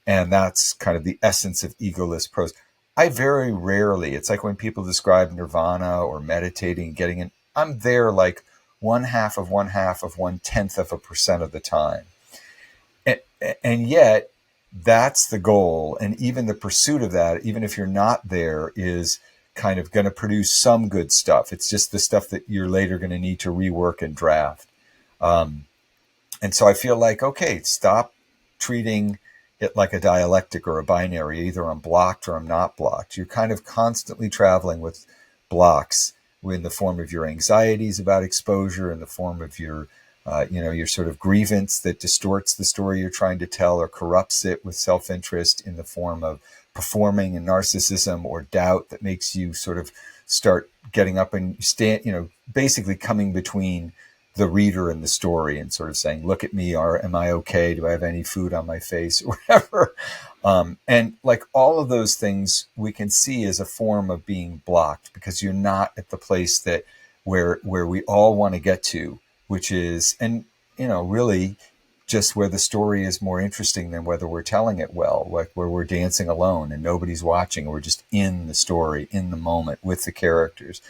And that's kind of the essence of egoless prose. I very rarely, it's like when people describe nirvana or meditating, getting in, I'm there 1/1/1/1/10% of the time. And yet that's the goal. And even the pursuit of that, even if you're not there, is kind of going to produce some good stuff. It's just the stuff that you're later going to need to rework and draft. And so I feel okay, stop treating it like a dialectic or a binary. Either I'm blocked or I'm not blocked. You're kind of constantly traveling with blocks in the form of your anxieties about exposure, in the form of your sort of grievance that distorts the story you're trying to tell or corrupts it with self-interest, in the form of performing and narcissism or doubt that makes you sort of start getting up and stand, basically coming between the reader and the story and sort of saying, look at me, or am I okay? Do I have any food on my face or whatever? And all of those things we can see as a form of being blocked, because you're not at the place where we all want to get to, which is, and really just where the story is more interesting than whether we're telling it well, like where we're dancing alone and nobody's watching. We're just in the story, in the moment with the characters.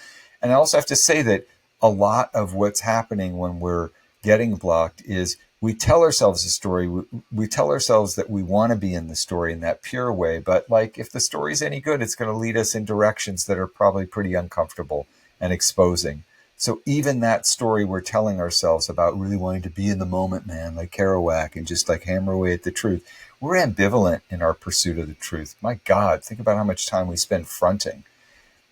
And I also have to say that a lot of what's happening when we're getting blocked is we tell ourselves a story. We tell ourselves that we want to be in the story in that pure way. But like, if the story's any good, it's going to lead us in directions that are probably pretty uncomfortable and exposing. So even that story we're telling ourselves about really wanting to be in the moment, man, like Kerouac, and just like hammer away at the truth, we're ambivalent in our pursuit of the truth. My God, think about how much time we spend fronting,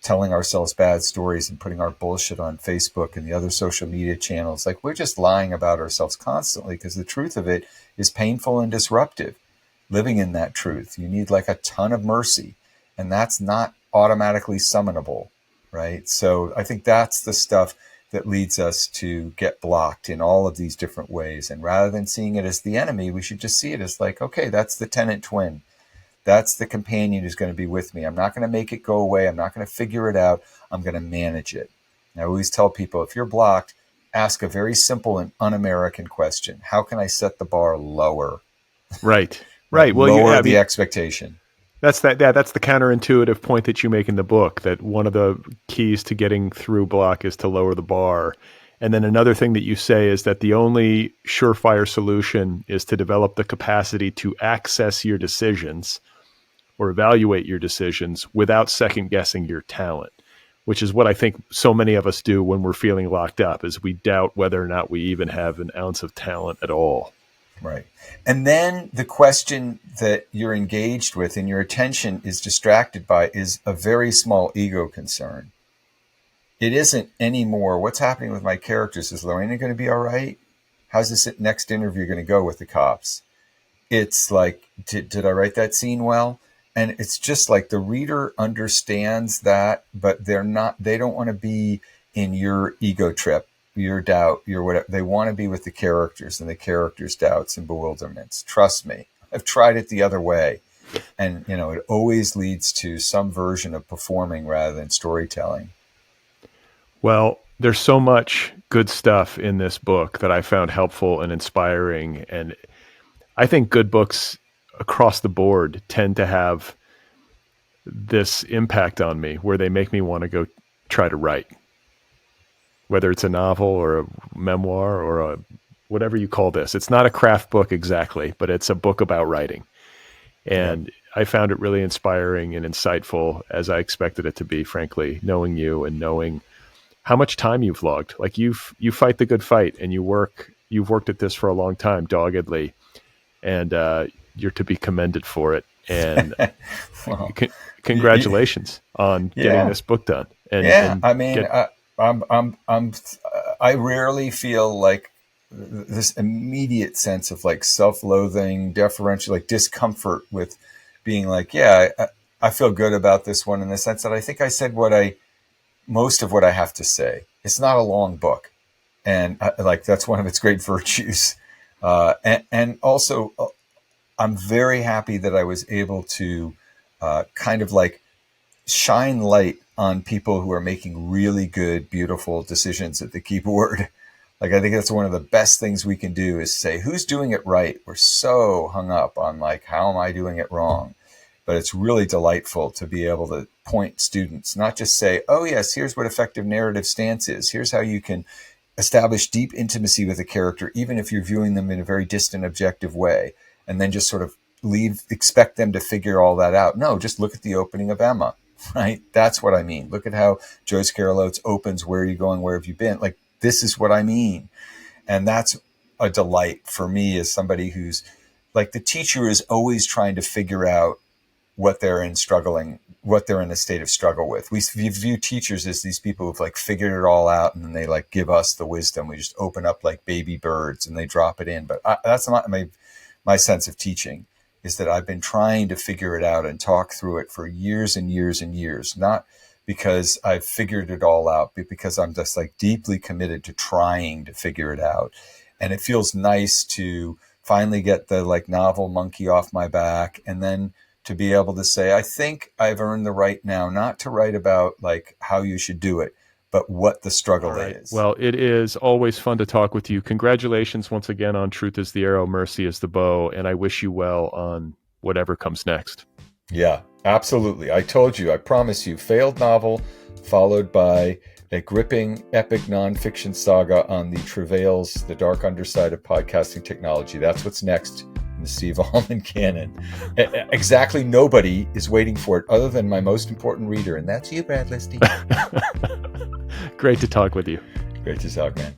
telling ourselves bad stories and putting our bullshit on Facebook and the other social media channels. Like, we're just lying about ourselves constantly because the truth of it is painful and disruptive. Living in that truth, you need like a ton of mercy, and that's not automatically summonable, right? So I think that's the stuff that leads us to get blocked in all of these different ways. And rather than seeing it as the enemy, we should just see it as like, okay, that's the tenant twin. That's the companion who's going to be with me. I'm not going to make it go away. I'm not going to figure it out. I'm going to manage it. And I always tell people, if you're blocked, ask a very simple and un-American question. How can I set the bar lower? Right. Right. Well, Lower the expectation. That's that's the counterintuitive point that you make in the book, that one of the keys to getting through block is to lower the bar. And then another thing that you say is that the only surefire solution is to develop the capacity to access your decisions or evaluate your decisions without second guessing your talent, which is what I think so many of us do when we're feeling locked up, is we doubt whether or not we even have an ounce of talent at all. Right. And then the question that you're engaged with and your attention is distracted by is a very small ego concern. It isn't anymore, what's happening with my characters? Is Lorena going to be all right? How's this next interview going to go with the cops? It's like, did I write that scene well? And it's just like the reader understands that, but they don't want to be in your ego trip, your doubt, your whatever. They want to be with the characters and the characters' doubts and bewilderments. Trust me, I've tried it the other way. And, it always leads to some version of performing rather than storytelling. Well, there's so much good stuff in this book that I found helpful and inspiring. And I think good books across the board tend to have this impact on me where they make me want to go try to write, whether it's a novel or a memoir or whatever you call this. It's not a craft book exactly, but it's a book about writing. And I found it really inspiring and insightful, as I expected it to be, frankly, knowing you and knowing how much time you've logged. Like you fight the good fight, and you've worked at this for a long time, doggedly, and you're to be commended for it. And Well, congratulations on getting this book done. I rarely feel like this immediate sense of like self-loathing, deferential, like discomfort with being like, I feel good about this one, in the sense that I think I said most of what I have to say. It's not a long book, and that's one of its great virtues. And also, I'm very happy that I was able to kind of like shine light on people who are making really good, beautiful decisions at the keyboard. Like, I think that's one of the best things we can do, is say, who's doing it right? We're so hung up on like, how am I doing it wrong? But it's really delightful to be able to point students, not just say, oh yes, here's what effective narrative stance is. Here's how you can establish deep intimacy with a character, even if you're viewing them in a very distant, objective way, and then just sort of expect them to figure all that out. No, just look at the opening of Emma, right? That's what I mean. Look at how Joyce Carol Oates opens, where are you going? Where have you been? Like, this is what I mean. And that's a delight for me, as somebody who's like, the teacher is always trying to figure out what they're in a state of struggle with. We view teachers as these people who've like figured it all out, and then they like give us the wisdom. We just open up like baby birds and they drop it in. But that's not my sense of teaching, is that I've been trying to figure it out and talk through it for years and years and years, not because I've figured it all out, but because I'm just like deeply committed to trying to figure it out. And it feels nice to finally get the like novel monkey off my back, and then to be able to say, I think I've earned the right now, not to write about like how you should do it, but what the struggle All right. is. Well, it is always fun to talk with you. Congratulations once again on Truth is the Arrow, Mercy is the Bow, and I wish you well on whatever comes next. Yeah, absolutely. I told you, I promise you, failed novel followed by a gripping, epic nonfiction saga on the travails, the dark underside of podcasting technology. That's what's next in the Steve Almond canon. Exactly nobody is waiting for it other than my most important reader, and that's you, Brad Listi. Great to talk with you. Great to talk, man.